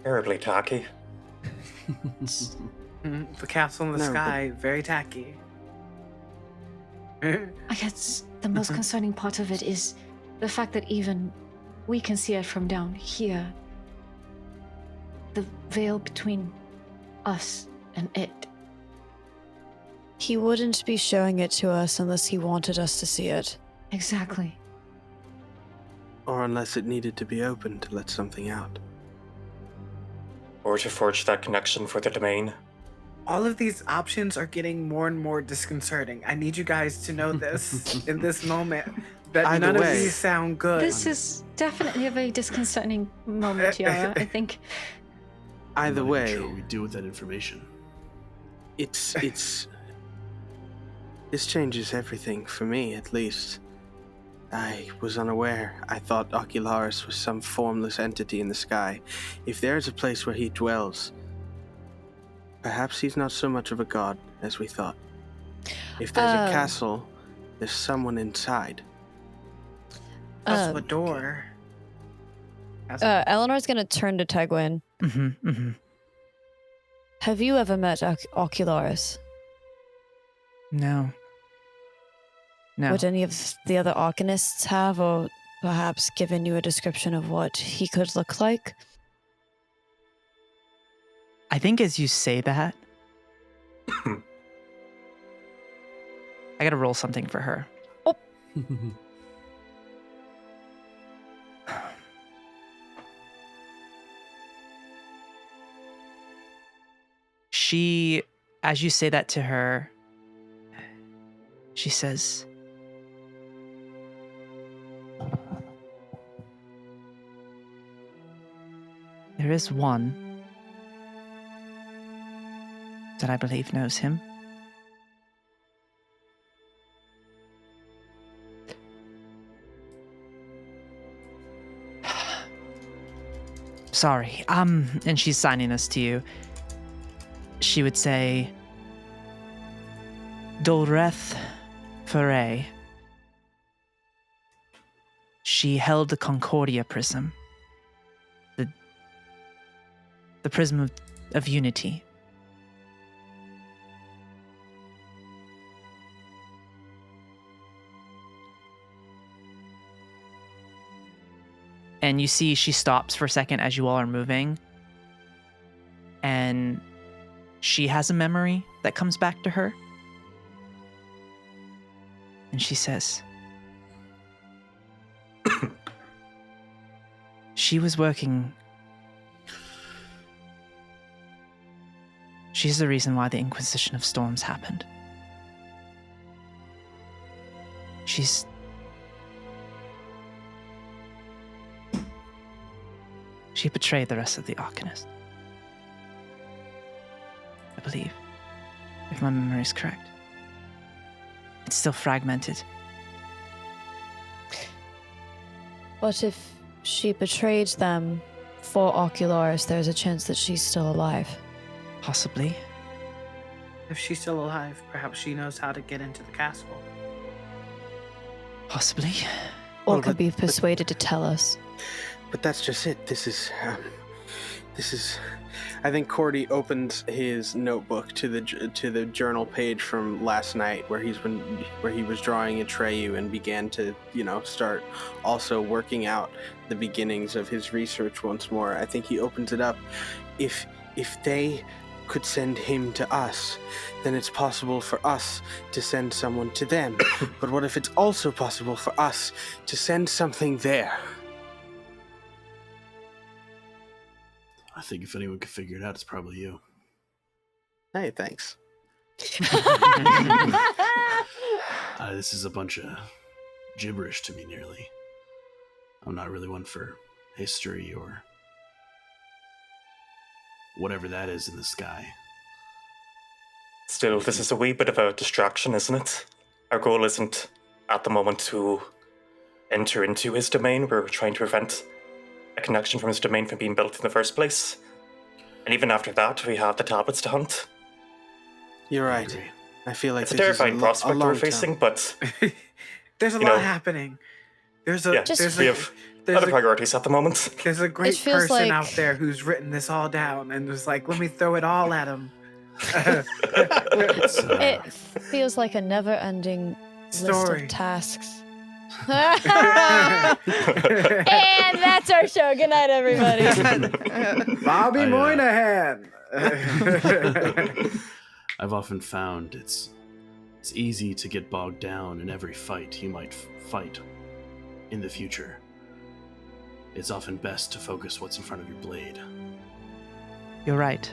Terribly tacky. The castle in the sky, very tacky. I guess the most concerning part of it is the fact that even we can see it from down here. The veil between us and it. He wouldn't be showing it to us unless he wanted us to see it. Exactly. Or unless it needed to be opened to let something out. Or to forge that connection for the domain. All of these options are getting more and more disconcerting. I need you guys to know this in this moment. That Either none of way, these sound good. This is definitely a very disconcerting moment, Yara. I think Either I'm not even way, sure what we do with that information. it's this changes everything for me, at least. I was unaware. I thought Ocularis was some formless entity in the sky. If there is a place where he dwells, perhaps he's not so much of a god as we thought. If there's a castle, there's someone inside. Also a door. Eleanor's gonna turn to Tegwin. Have you ever met Ocularis? No. No. Would any of the other Arcanists have, or perhaps given you a description of what he could look like? I think as you say that, I gotta roll something for her. She, as you say that to her, she says, there is one that I believe knows him. Sorry, and she's signing this to you. She would say, Dolreth Foray. She held the Concordia prism. The prism of unity. And you see she stops for a second as you all are moving. And she has a memory that comes back to her. And she says, she was working. She's the reason why the Inquisition of Storms happened. She betrayed the rest of the Arcanist. I believe, if my memory is correct. It's still fragmented. But if she betrayed them for Ocularis, there's a chance that she's still alive. Possibly. If she's still alive, perhaps she knows how to get into the castle. Possibly. Or Well, could be persuaded to tell us. But that's just it. This is. I think Cordy opened his notebook to the journal page from last night, where he was drawing Atreyu and began to start also working out the beginnings of his research once more. I think he opens it up. If they could send him to us, then it's possible for us to send someone to them. But what if it's also possible for us to send something there? I think if anyone could figure it out, it's probably you. Hey, thanks. This is a bunch of gibberish to me, nearly. I'm not really one for history or whatever that is in the sky. Still, this is a wee bit of a distraction, isn't it? Our goal isn't, at the moment, to enter into his domain. We're trying to prevent a connection from his domain from being built in the first place. And even after that, we have the tablets to hunt. You're right. I feel like It's a this is terrifying prospect long we're facing, but There's a lot happening. There's Yeah, we have other priorities at the moment. There's a great feels person like- out there who's written this all down and was like, let me throw it all at him. It feels like a never-ending list Story. of tasks. And that's our show. Good night, everybody. Bobby I, Moynihan. I've often found it's easy to get bogged down in every fight you might fight in the future. It's often best to focus what's in front of your blade. You're right.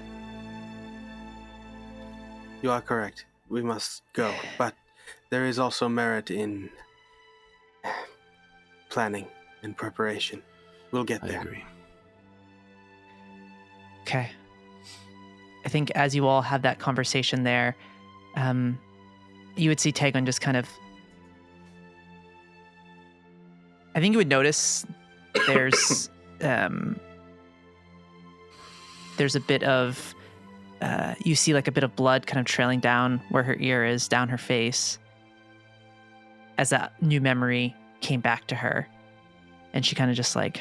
You are correct. We must go, but there is also merit in planning and preparation. We'll get I there. agree. Okay. I think as you all have that conversation there, you would see Tagon just kind of... I think you would notice there's a bit of... you see like a bit of blood kind of trailing down where her ear is, down her face, as that new memory came back to her. And she kind of just like...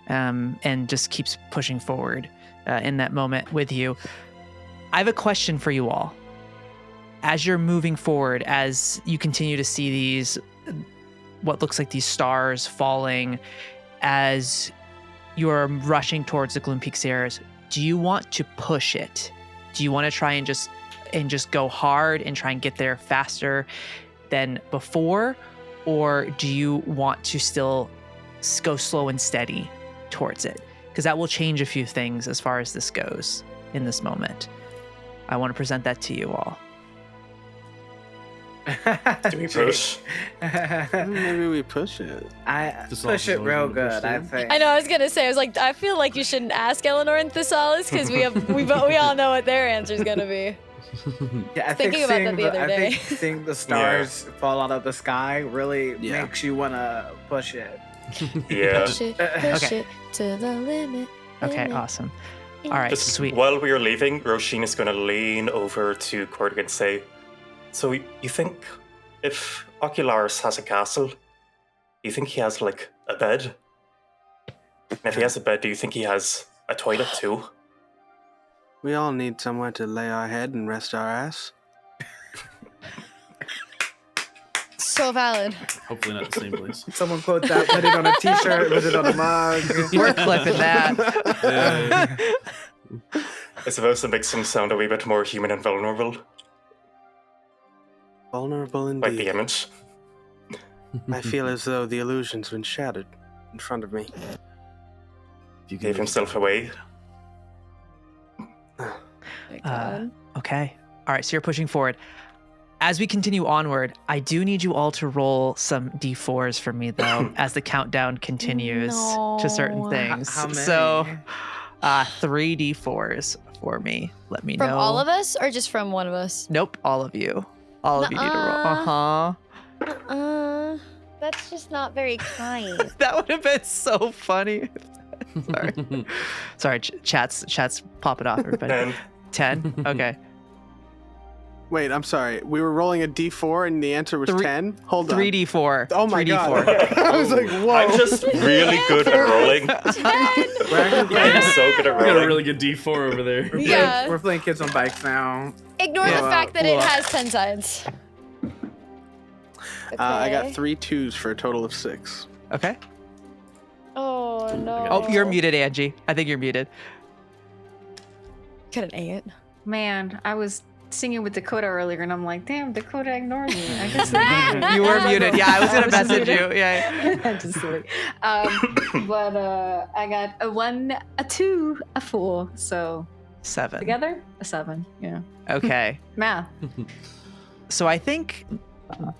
and just keeps pushing forward in that moment with you. I have a question for you all. As you're moving forward, as you continue to see these, what looks like these stars falling, as you're rushing towards the Gloom Peak Sierras, do you want to push it? Do you want to try and just go hard and try and get there faster than before? Or do you want to still go slow and steady towards it? Because that will change a few things as far as this goes in this moment. I want to present that to you all. Do we push? Maybe we push it. I Thessalus push is it always real gonna push good, I through. think. I know. I was gonna say. I was like, I feel like you shouldn't ask Elanor and Thessalus because we all know what their answer is gonna be. Yeah, I Thinking think about seeing that the other I day. think seeing the stars fall out of the sky really Yeah. makes you want to push it. Yeah. Push it Okay. to the limit. Okay, limit. awesome. All right, Just sweet. while we are leaving, Róisín is going to lean over to Cordy and say, so you think if Ocularis has a castle, you think he has like a bed? And if he has a bed, do you think he has a toilet too? We all need somewhere to lay our head and rest our ass. So valid. Hopefully not the same place. Someone quote that, put it on a t-shirt, put it on a mug. We're clipping that. I suppose it makes him sound a wee bit more human and vulnerable, Vulnerable like the indeed. image. I feel as though the illusion's been shattered in front of me. If you Gave make himself it- away. My God. Okay. All right, so you're pushing forward. As we continue onward, I do need you all to roll some d4s for me, though, as the countdown continues to certain No. things. How many? So, 3 d4s for me. Let me From know. all of us, or just from one of us? Nope, all of you. All of you need to roll. Nuh-uh. That's just not very kind. That would have been so funny. Sorry. Sorry, chat's popping off, everybody. And 10? Okay. Wait, I'm sorry. We were rolling a d4 and the answer was 10? Hold on. 3d4. Oh my 3d4. god. I was like, whoa. I'm just really good at rolling. I'm so good at We got a rolling. really good D4 over there. Yeah. We're playing Kids on Bikes now. Ignore Yeah. the fact that it Well, has 10 sides. I got Okay. 3 2s for a total of 6. Okay. Oh no. Oh, you're muted, Angie. I think you're muted. Got an 8. Man, I was singing with Dakota earlier, and I'm like, damn, Dakota ignored me. I guess You were muted. Yeah, I was gonna just message muted. you. Yeah. I'm just silly. But I got a 1, a 2, a 4. So 7. together, a 7. Yeah. Okay. Math. So I think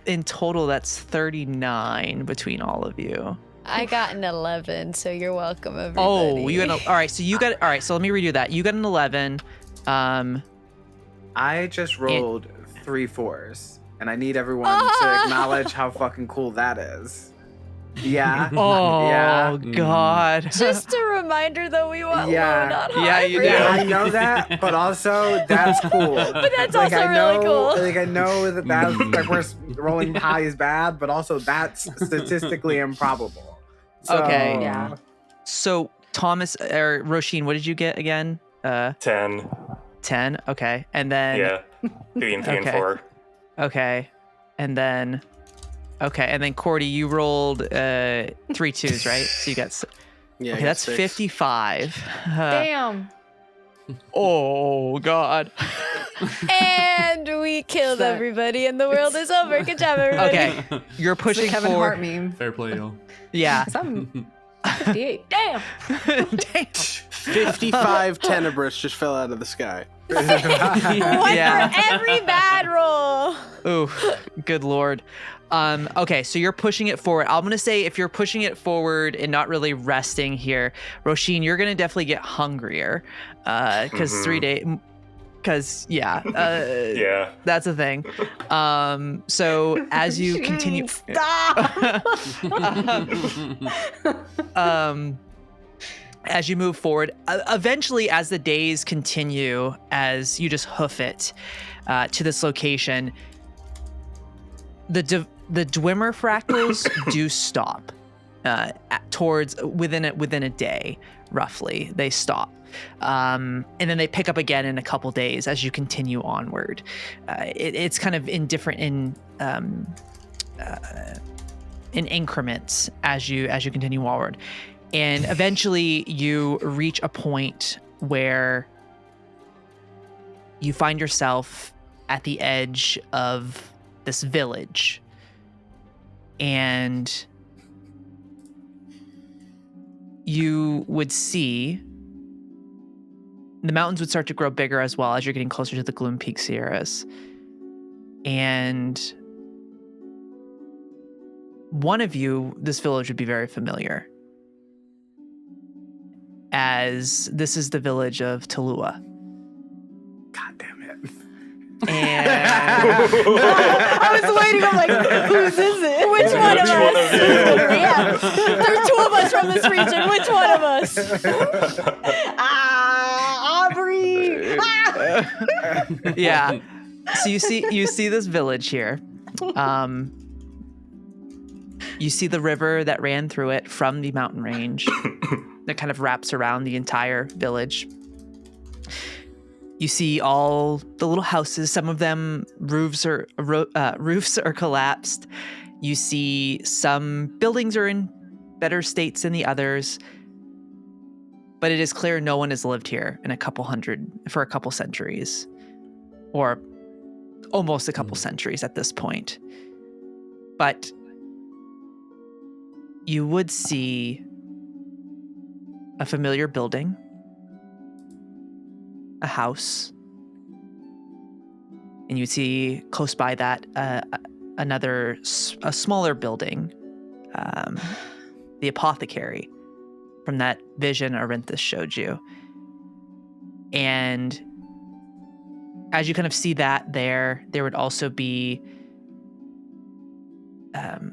in total that's 39 between all of you. I got an 11, so you're welcome, everybody. Oh, you got all right. So you got all right. So let me redo that. You got an 11. I just rolled 3 4s, and I need everyone to acknowledge how fucking cool that is. Yeah. Oh Yeah. God. Just a reminder that we want Yeah. low, not high. Yeah, you for do. Yeah, I know that, but also that's cool. But that's Like, also I really know, cool. Like I know that that's like we're rolling high is bad, but also that's statistically improbable. So, Okay. Yeah. So Thomas or Róisín, what did you get again? 10. 10. Okay, and then Yeah. 3 and 3 and Okay. 4. okay, and then Cordy, you rolled 3 2s, right? So you got Yeah, I okay. got That's 6. 55. Damn. Oh God. And we killed that- everybody, and the world is over. Good job, everybody. Okay, you're It's the pushing Kevin forward. Hart meme. Fair play, y'all. Yeah. 'Cause I'm 58. Damn. Damn. 55 Tenebris just fell out of the sky. One Yeah. for every bad roll. Ooh, good lord. Okay, so you're pushing it forward. I'm gonna say if you're pushing it forward and not really resting here, Róisín, you're gonna definitely get hungrier. Because 3 days. Because yeah, Yeah. that's a thing. So as you continue, Stop. as you move forward, eventually, as the days continue, as you just hoof it to this location, the Dwimmer fractals do stop towards within a day, roughly. They stop. And then they pick up again in a couple days as you continue onward. It's kind of in different in increments as you continue onward, and eventually you reach a point where you find yourself at the edge of this village, and you would see the mountains would start to grow bigger as well as you're getting closer to the Gloom Peak Sierras. And one of you, this village would be very familiar, as this is the village of Talua. God damn it. And I was waiting. I'm like, whose is it? Which one of Which one us? of you? Yeah. There's 2 of us from this region. Which one of us? Aubrey. yeah. So you see this village here. You see the river that ran through it from the mountain range that kind of wraps around the entire village. You see all the little houses. Some of them roofs are collapsed. You see some buildings are in better states than the others. But it is clear no one has lived here in a couple centuries, or almost a couple centuries at this point. But you would see a familiar building, a house, and you see close by that a smaller building, the apothecary from that vision Arinthus showed you. And as you kind of see that there would also be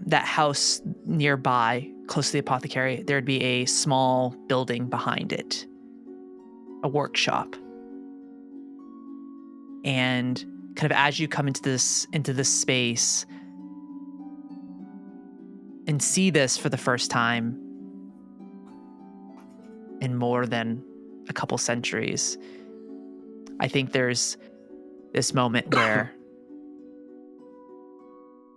that house nearby, close to the apothecary. There'd be a small building behind it, a workshop. And kind of as you come into this space and see this for the first time in more than a couple centuries, I think there's this moment where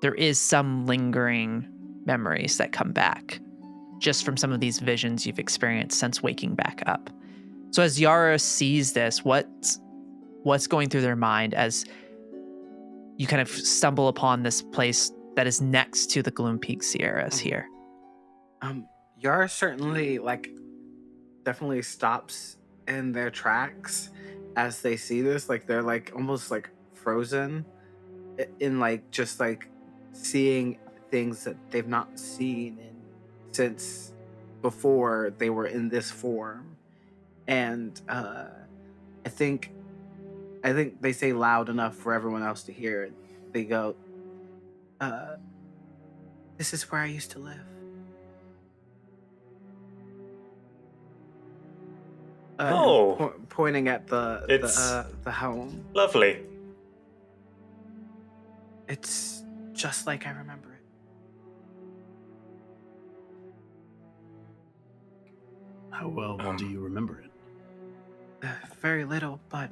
there is some lingering memories that come back just from some of these visions you've experienced since waking back up. So as Yara sees this, what's going through their mind as you kind of stumble upon this place that is next to the Gloom Peak Sierras here? Yara certainly definitely stops in their tracks as they see this. Like they're almost frozen in just seeing things that they've not seen since before they were in this form. And I think they say loud enough for everyone else to hear it. They go, this is where I used to live. Pointing at the helm. Lovely. It's just like I remember it. How well do you remember it? Very little, but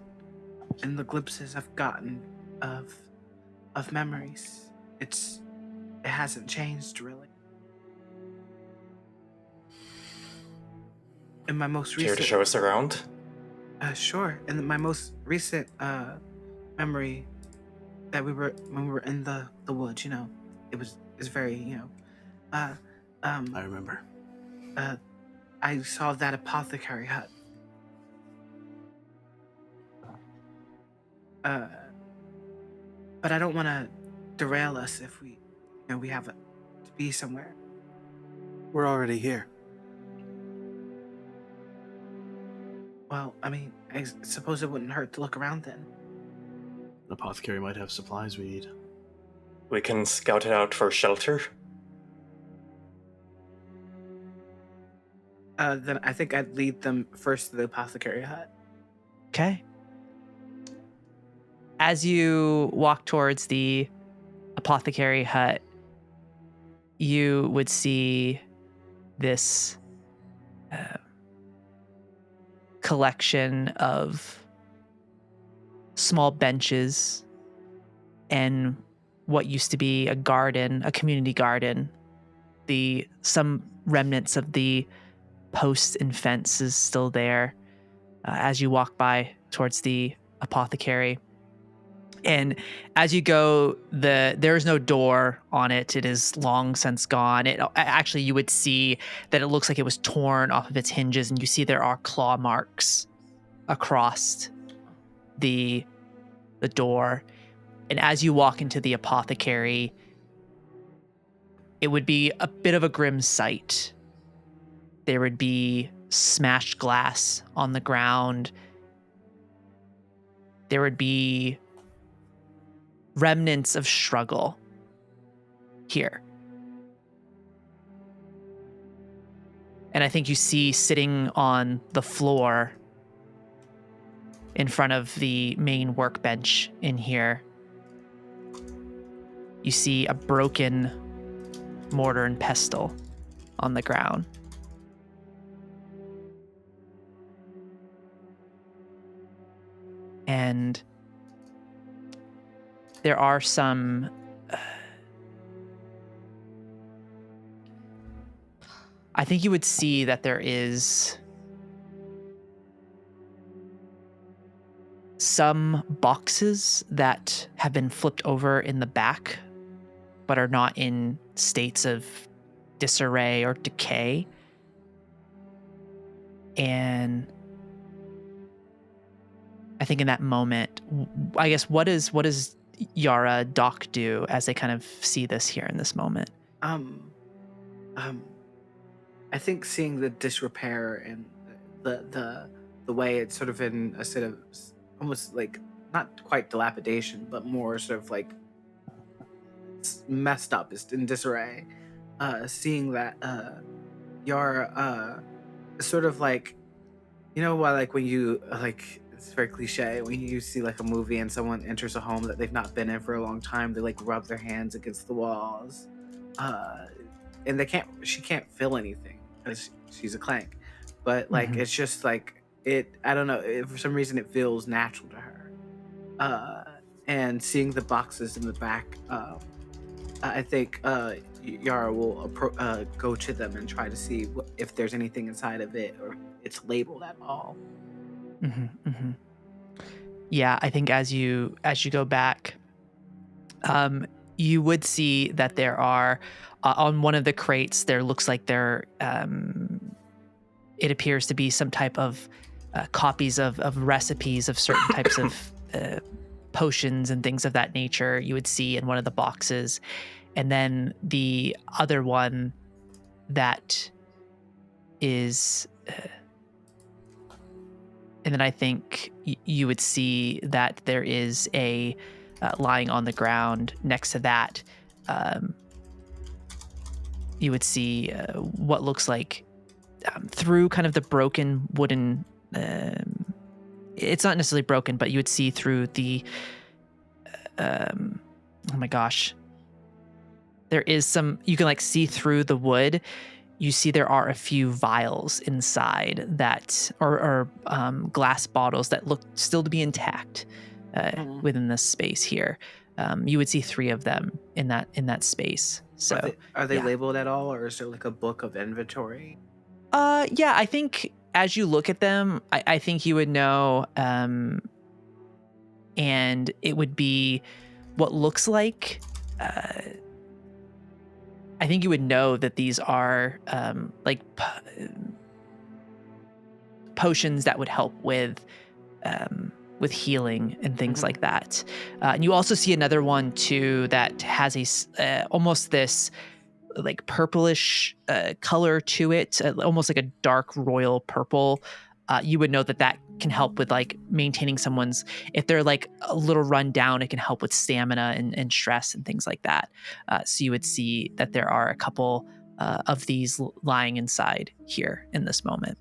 in the glimpses I've gotten of memories, it hasn't changed really. In my most recent, Care to show us around? Sure. In my most recent memory, that when we were in the woods, it was very, I remember. I saw that apothecary hut. But I don't want to derail us if we have to be somewhere. We're already here. Well, I mean, I suppose it wouldn't hurt to look around then. An apothecary might have supplies we need. We can scout it out for shelter. Then I think I'd lead them first to the apothecary hut. Okay. As you walk towards the apothecary hut, you would see this collection of small benches and what used to be a garden, a community garden. Some remnants of the posts and fences still there as you walk by towards the apothecary. And as you go, there is no door on it. It is long since gone. Actually, you would see that it looks like it was torn off of its hinges, and you see there are claw marks across the door. And as you walk into the apothecary, it would be a bit of a grim sight. There would be smashed glass on the ground. There would be remnants of struggle here. And I think you see sitting on the floor in front of the main workbench in here, you see a broken mortar and pestle on the ground. And there are some I think you would see that there is some boxes that have been flipped over in the back but are not in states of disarray or decay. And I think in that moment, I guess, what does Yara Doc do as they kind of see this here in this moment? I think seeing the disrepair and the way it's sort of in a state of almost like not quite dilapidation, but more sort of like messed up, it's in disarray. Seeing that Yara sort of like, why, like when you like, it's very cliche, when you see like a movie and someone enters a home that they've not been in for a long time, they like rub their hands against the walls, and she can't feel anything because she's a clank, but like it's just like I don't know, for some reason it feels natural to her. And seeing the boxes in the back, I think Yara will go to them and try to see if there's anything inside of it or it's labeled at all. Yeah, I think as you go back, you would see that there are on one of the crates. There looks like there. It appears to be some type of copies of recipes of certain types of potions and things of that nature. You would see in one of the boxes, and then the other one that is. And then I think you would see that there is a lying on the ground next to that. You would see what looks like through kind of the broken wooden it's not necessarily broken, but you would see through the, oh my gosh, there is some, you can like see through the wood. You see there are a few vials inside that, or glass bottles that look still to be intact within this space here. You would see 3 of them in that space. So Are they yeah. labeled at all, or is there like a book of inventory? Yeah, I think as you look at them, I think you would know, and it would be what looks like. I think you would know that these are like potions that would help with healing and things like that. And you also see another one too that has a almost this like purplish color to it, almost like a dark royal purple. You would know that can help with like maintaining someone's, if they're like a little run down, it can help with stamina and stress and things like that. So you would see that there are a couple of these lying inside here in this moment.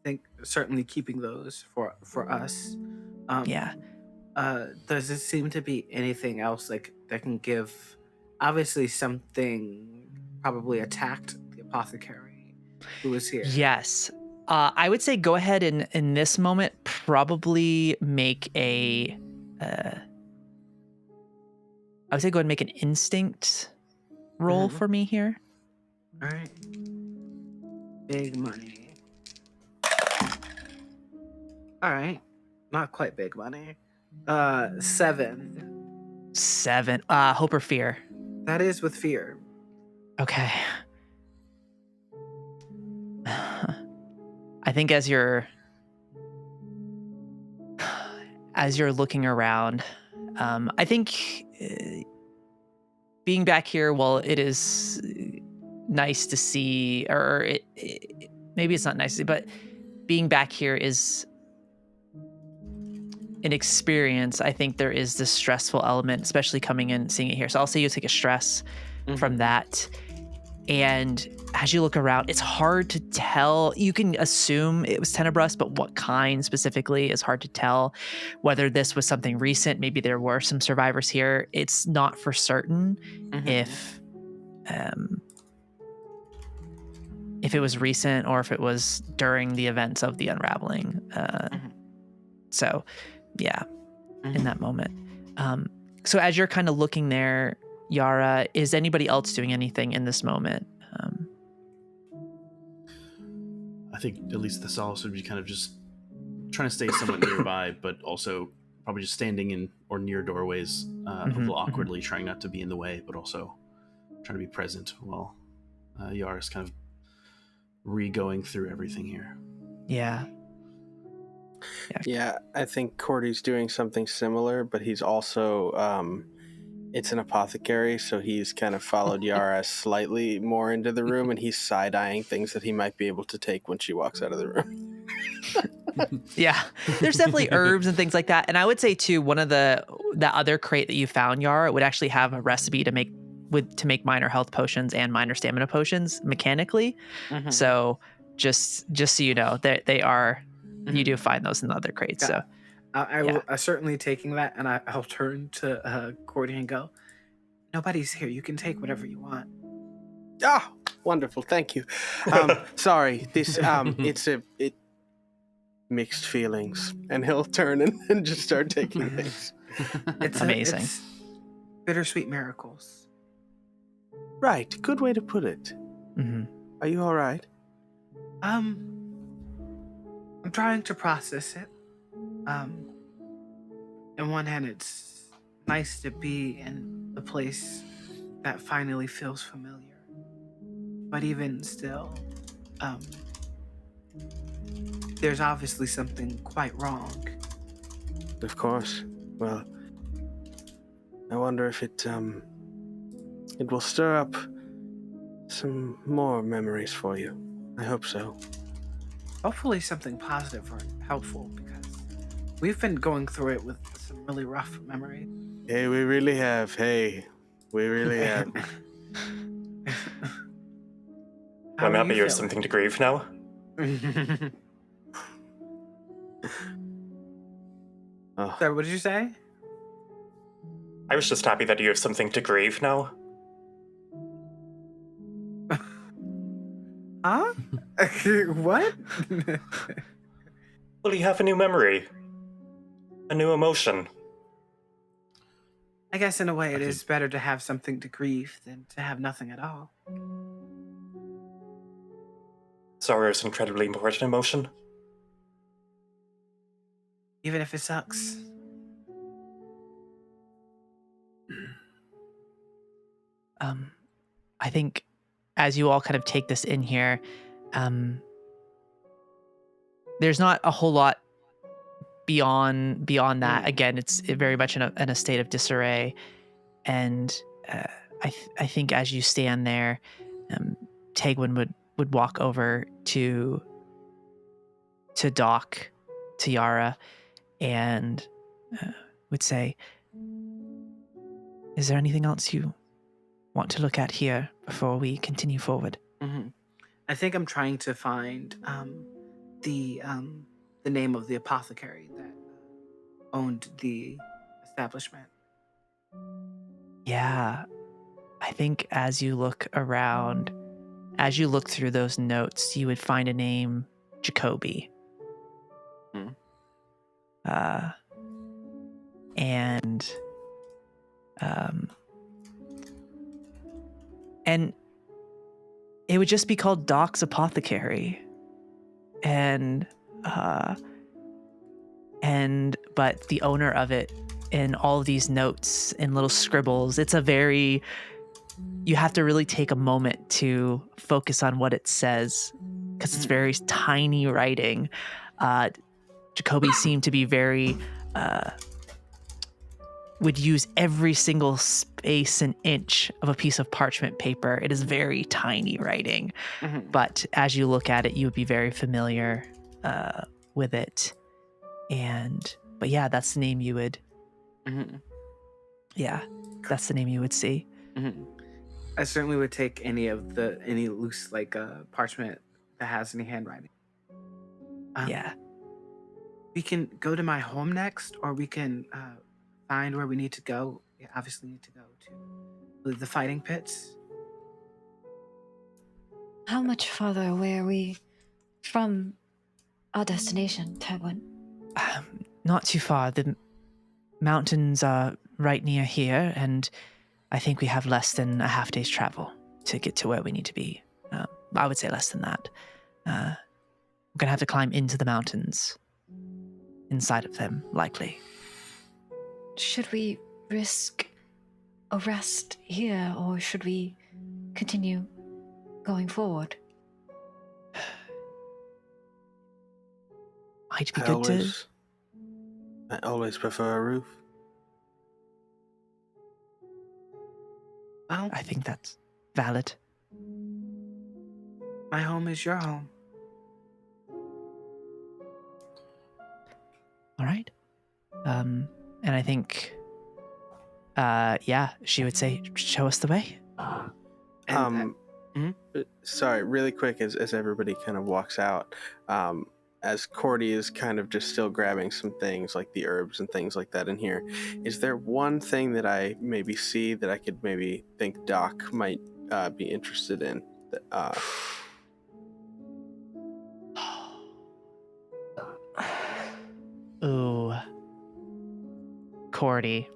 I think certainly keeping those for us. Yeah. Does it seem to be anything else like that can give? Obviously, something probably attacked the apothecary who was here. Yes. I would say go ahead and in this moment probably make a. I would say go ahead and make an instinct roll for me here. All right. Big money. All right. Not quite big money. 7. 7. Hope or fear? That is with fear. Okay. I think as you're looking around, I think being back here, while it is nice to see, or maybe it's not nice to see, but being back here is an experience. I think there is this stressful element, especially coming in, seeing it here. So I'll say you take a stress from that. And as you look around, it's hard to tell. You can assume it was Tenebrous, but what kind specifically is hard to tell. Whether this was something recent, maybe there were some survivors here. It's not for certain if it was recent or if it was during the events of the unraveling. So, yeah, in that moment. So as you're kind of looking there, Yara, is anybody else doing anything in this moment? I think at least Thessalus would be kind of just trying to stay somewhat nearby, but also probably just standing in or near doorways a little awkwardly, trying not to be in the way, but also trying to be present while Yara's kind of re-going through everything here. Yeah. Yeah, I think Cordy's doing something similar, but he's also, it's an apothecary, so he's kind of followed Yara slightly more into the room, and he's side-eyeing things that he might be able to take when she walks out of the room. Yeah, there's definitely herbs and things like that. And I would say too, one of the other crate that you found, Yara, would actually have a recipe to make minor health potions and minor stamina potions mechanically. So just so you know, they are, you do find those in the other crates. So I will certainly taking that, and I'll turn to Cordy and go, nobody's here. You can take whatever you want. Ah, wonderful. Thank you. Sorry, this it mixed feelings, and he'll turn and just start taking things. It's amazing. It's bittersweet miracles. Right, good way to put it. Are you all right? I'm trying to process it. On one hand, it's nice to be in a place that finally feels familiar. But even still, there's obviously something quite wrong. Of course. Well, I wonder if it will stir up some more memories for you. I hope so. Hopefully something positive or helpful, because we've been going through it with some really rough memories. Hey, we really have. I'm happy you have something to grieve now. Sorry, what did you say? I was just happy that you have something to grieve now. Huh? What? Well, you have a new memory. A new emotion. I guess in a way it is better to have something to grieve than to have nothing at all. Sorrow is an incredibly important emotion. Even if it sucks. I think as you all kind of take this in here, there's not a whole lot beyond that. Again, it's very much in a state of disarray, and I think as you stand there, Tegwin would walk over to Doc, to Yara, and would say, "Is there anything else you want to look at here before we continue forward?" Mm-hmm. I think I'm trying to find the name of the apothecary that owned the establishment. Yeah, I think as you look around, as you look through those notes, you would find a name, Jacoby. And it would just be called Doc's Apothecary. But the owner of it, in all of these notes and little scribbles, you have to really take a moment to focus on what it says, because it's very tiny writing. Jacoby seemed to be very, would use every single space and inch of a piece of parchment paper. It is very tiny writing, but as you look at it, you would be very familiar with it. But yeah, that's the name you would. Yeah, that's the name you would see. I certainly would take any loose parchment that has any handwriting. Yeah. We can go to my home next, or we can find where we need to go. We obviously need to go to the fighting pits. How much farther away are we from our destination, Tegwin? Not too far. The mountains are right near here, and I think we have less than a half day's travel to get to where we need to be. I would say less than that. We're going to have to climb into the mountains. Inside of them, likely. Should we risk a rest here, or should we continue going forward? Might be good to... I always prefer a roof. Well, I think that's valid. my home is your home. All right. And I think, she would say, show us the way. Sorry, really quick, as everybody kind of walks out, as Cordy is kind of just still grabbing some things like the herbs and things like that in here, is there one thing that I maybe see that I could maybe think Doc might be interested in? Ooh. Cordy.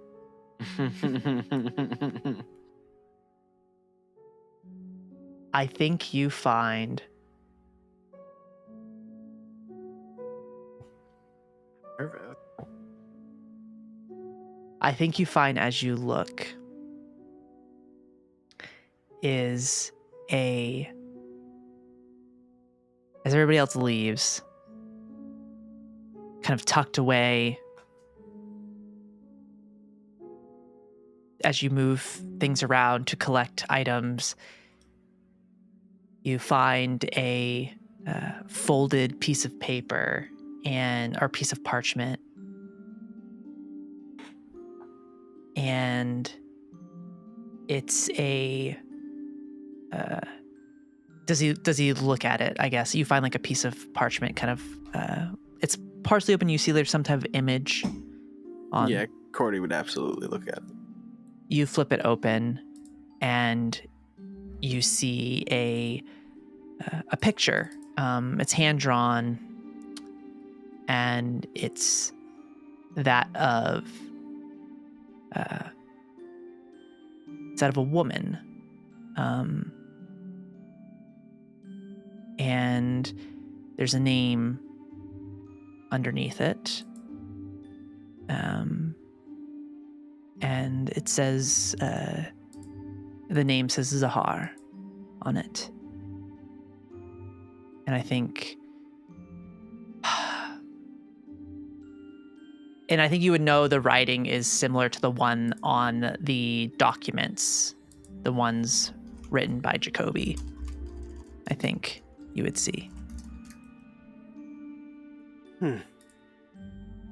I think you find... I think you find as you look is as everybody else leaves, kind of tucked away, as you move things around to collect items, you find a folded piece of paper or piece of parchment, and it's a does he look at it? I guess you find like a piece of parchment, kind of it's partially open. You see there's some type of image on. Yeah, Cordy would absolutely look at it. You flip it open, and you see a picture. It's hand drawn, and it's that of a woman, and there's a name underneath it, and it says the name says Zahar on it, and I think. And I think you would know the writing is similar to the one on the documents, the ones written by Jacoby. I think you would see. And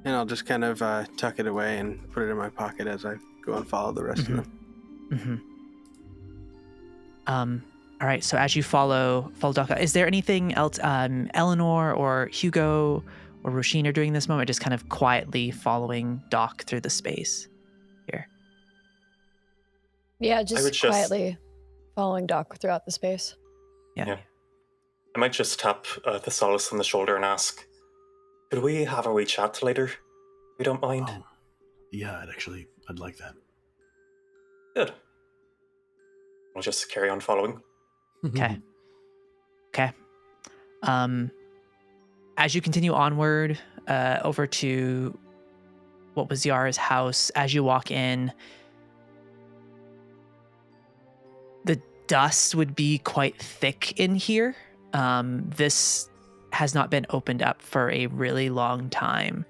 I'll just kind of tuck it away and put it in my pocket as I go and follow the rest of them. All right. So as you follow Doc, is there anything else Elanor or Hugo or Róisín are doing this moment? Just kind of quietly following Doc through the space here. Yeah, would just just- quietly following Doc throughout the space. Yeah. I might just tap Thessalus on the shoulder and ask, could we have a wee chat later? If you don't mind. Oh, yeah, I'd like that. Good. I'll just carry on following. Okay. Okay. As you continue onward over to what was Yara's house, as you walk in, the dust would be quite thick in here. This has not been opened up for a really long time.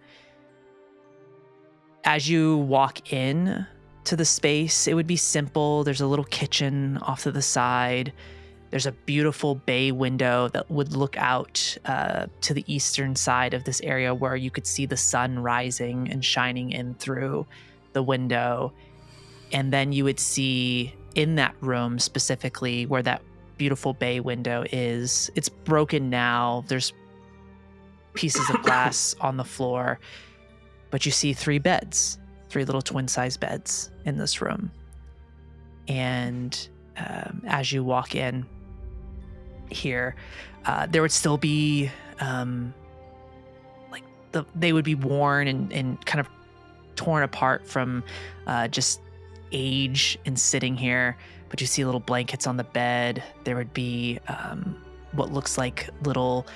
As you walk in to the space, it would be simple. There's a little kitchen off to the side. There's a beautiful bay window that would look out to the eastern side of this area where you could see the sun rising and shining in through the window. And then you would see in that room specifically where that beautiful bay window is, it's broken now. There's pieces of glass on the floor, but you see 3 beds, 3 little twin-size beds in this room. And as you walk in here, there would still be they would be worn and kind of torn apart from just age and sitting here, but you see little blankets on the bed. There would be what looks like little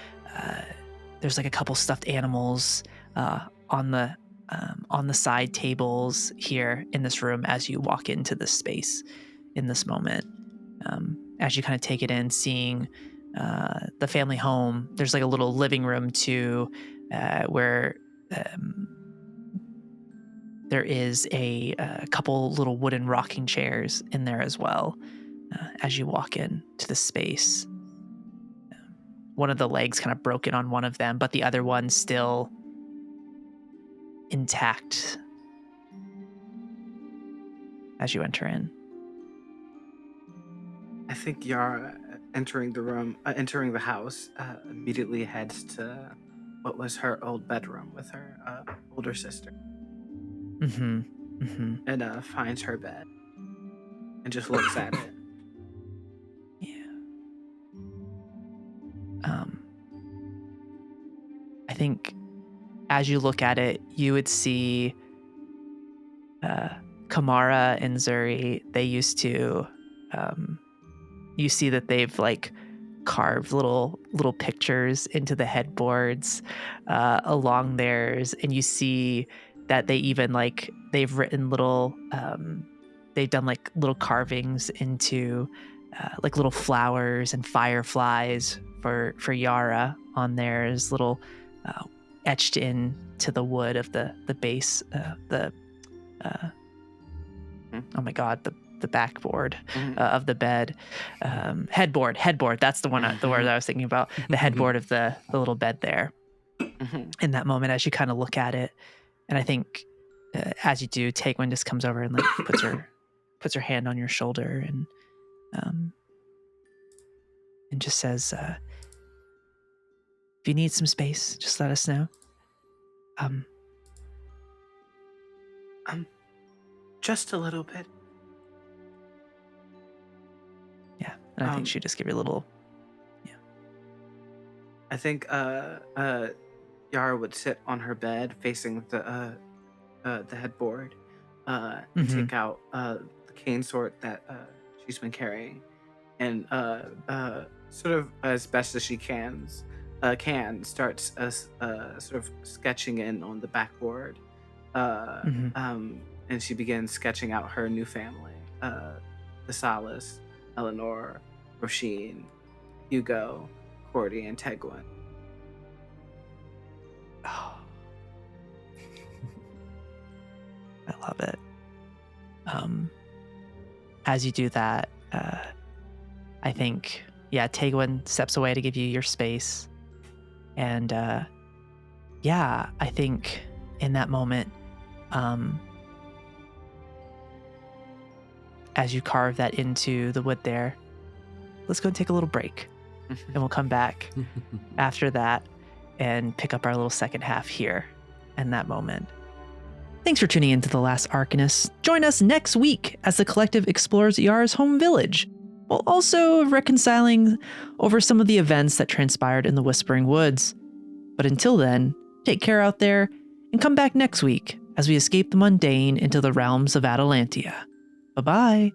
there's like a couple stuffed animals on the side tables here in this room as you walk into this space in this moment. As you kind of take it in, seeing the family home, there's like a little living room too, where there is a couple little wooden rocking chairs in there as well. As you walk in to the space, one of the legs kind of broken on one of them, but the other one still intact as you enter in. I think Yara, entering the house, immediately heads to what was her old bedroom with her older sister. And finds her bed and just looks at it. Yeah. I think as you look at it, you would see Kamara and Zuri. They used to. You see that they've like carved little pictures into the headboards along theirs, and you see that they even like they've written little. They've done like little carvings into like little flowers and fireflies for Yara on theirs, little etched in to the wood of the base, oh my god, the backboard of the bed, headboard. That's the one, the word I was thinking about. The headboard of the little bed there. In that moment, as you kind of look at it, and I think as you do, Tegwin just comes over and like puts her hand on your shoulder and just says, "If you need some space, just let us know. Just a little bit. Yeah, and I think she just give you a little. I think Yara would sit on her bed facing the headboard and take out the cane sword that she's been carrying, and sort of as best as she can starts sort of sketching in on the backboard, and she begins sketching out her new family: Thessalus, Elanor, Róisín, Hugo, Cordy, and Tegwin. Oh. I love it. As you do that, I think, Tegwin steps away to give you your space. And I think in that moment, as you carve that into the wood there, let's go take a little break. And we'll come back after that and pick up our little second half here in that moment. Thanks for tuning in to The Last Arcanist. Join us next week as the collective explores Yara's home village, while also reconciling over some of the events that transpired in the Whispering Woods. But until then, take care out there and come back next week as we escape the mundane into the realms of Atalantia. Bye-bye.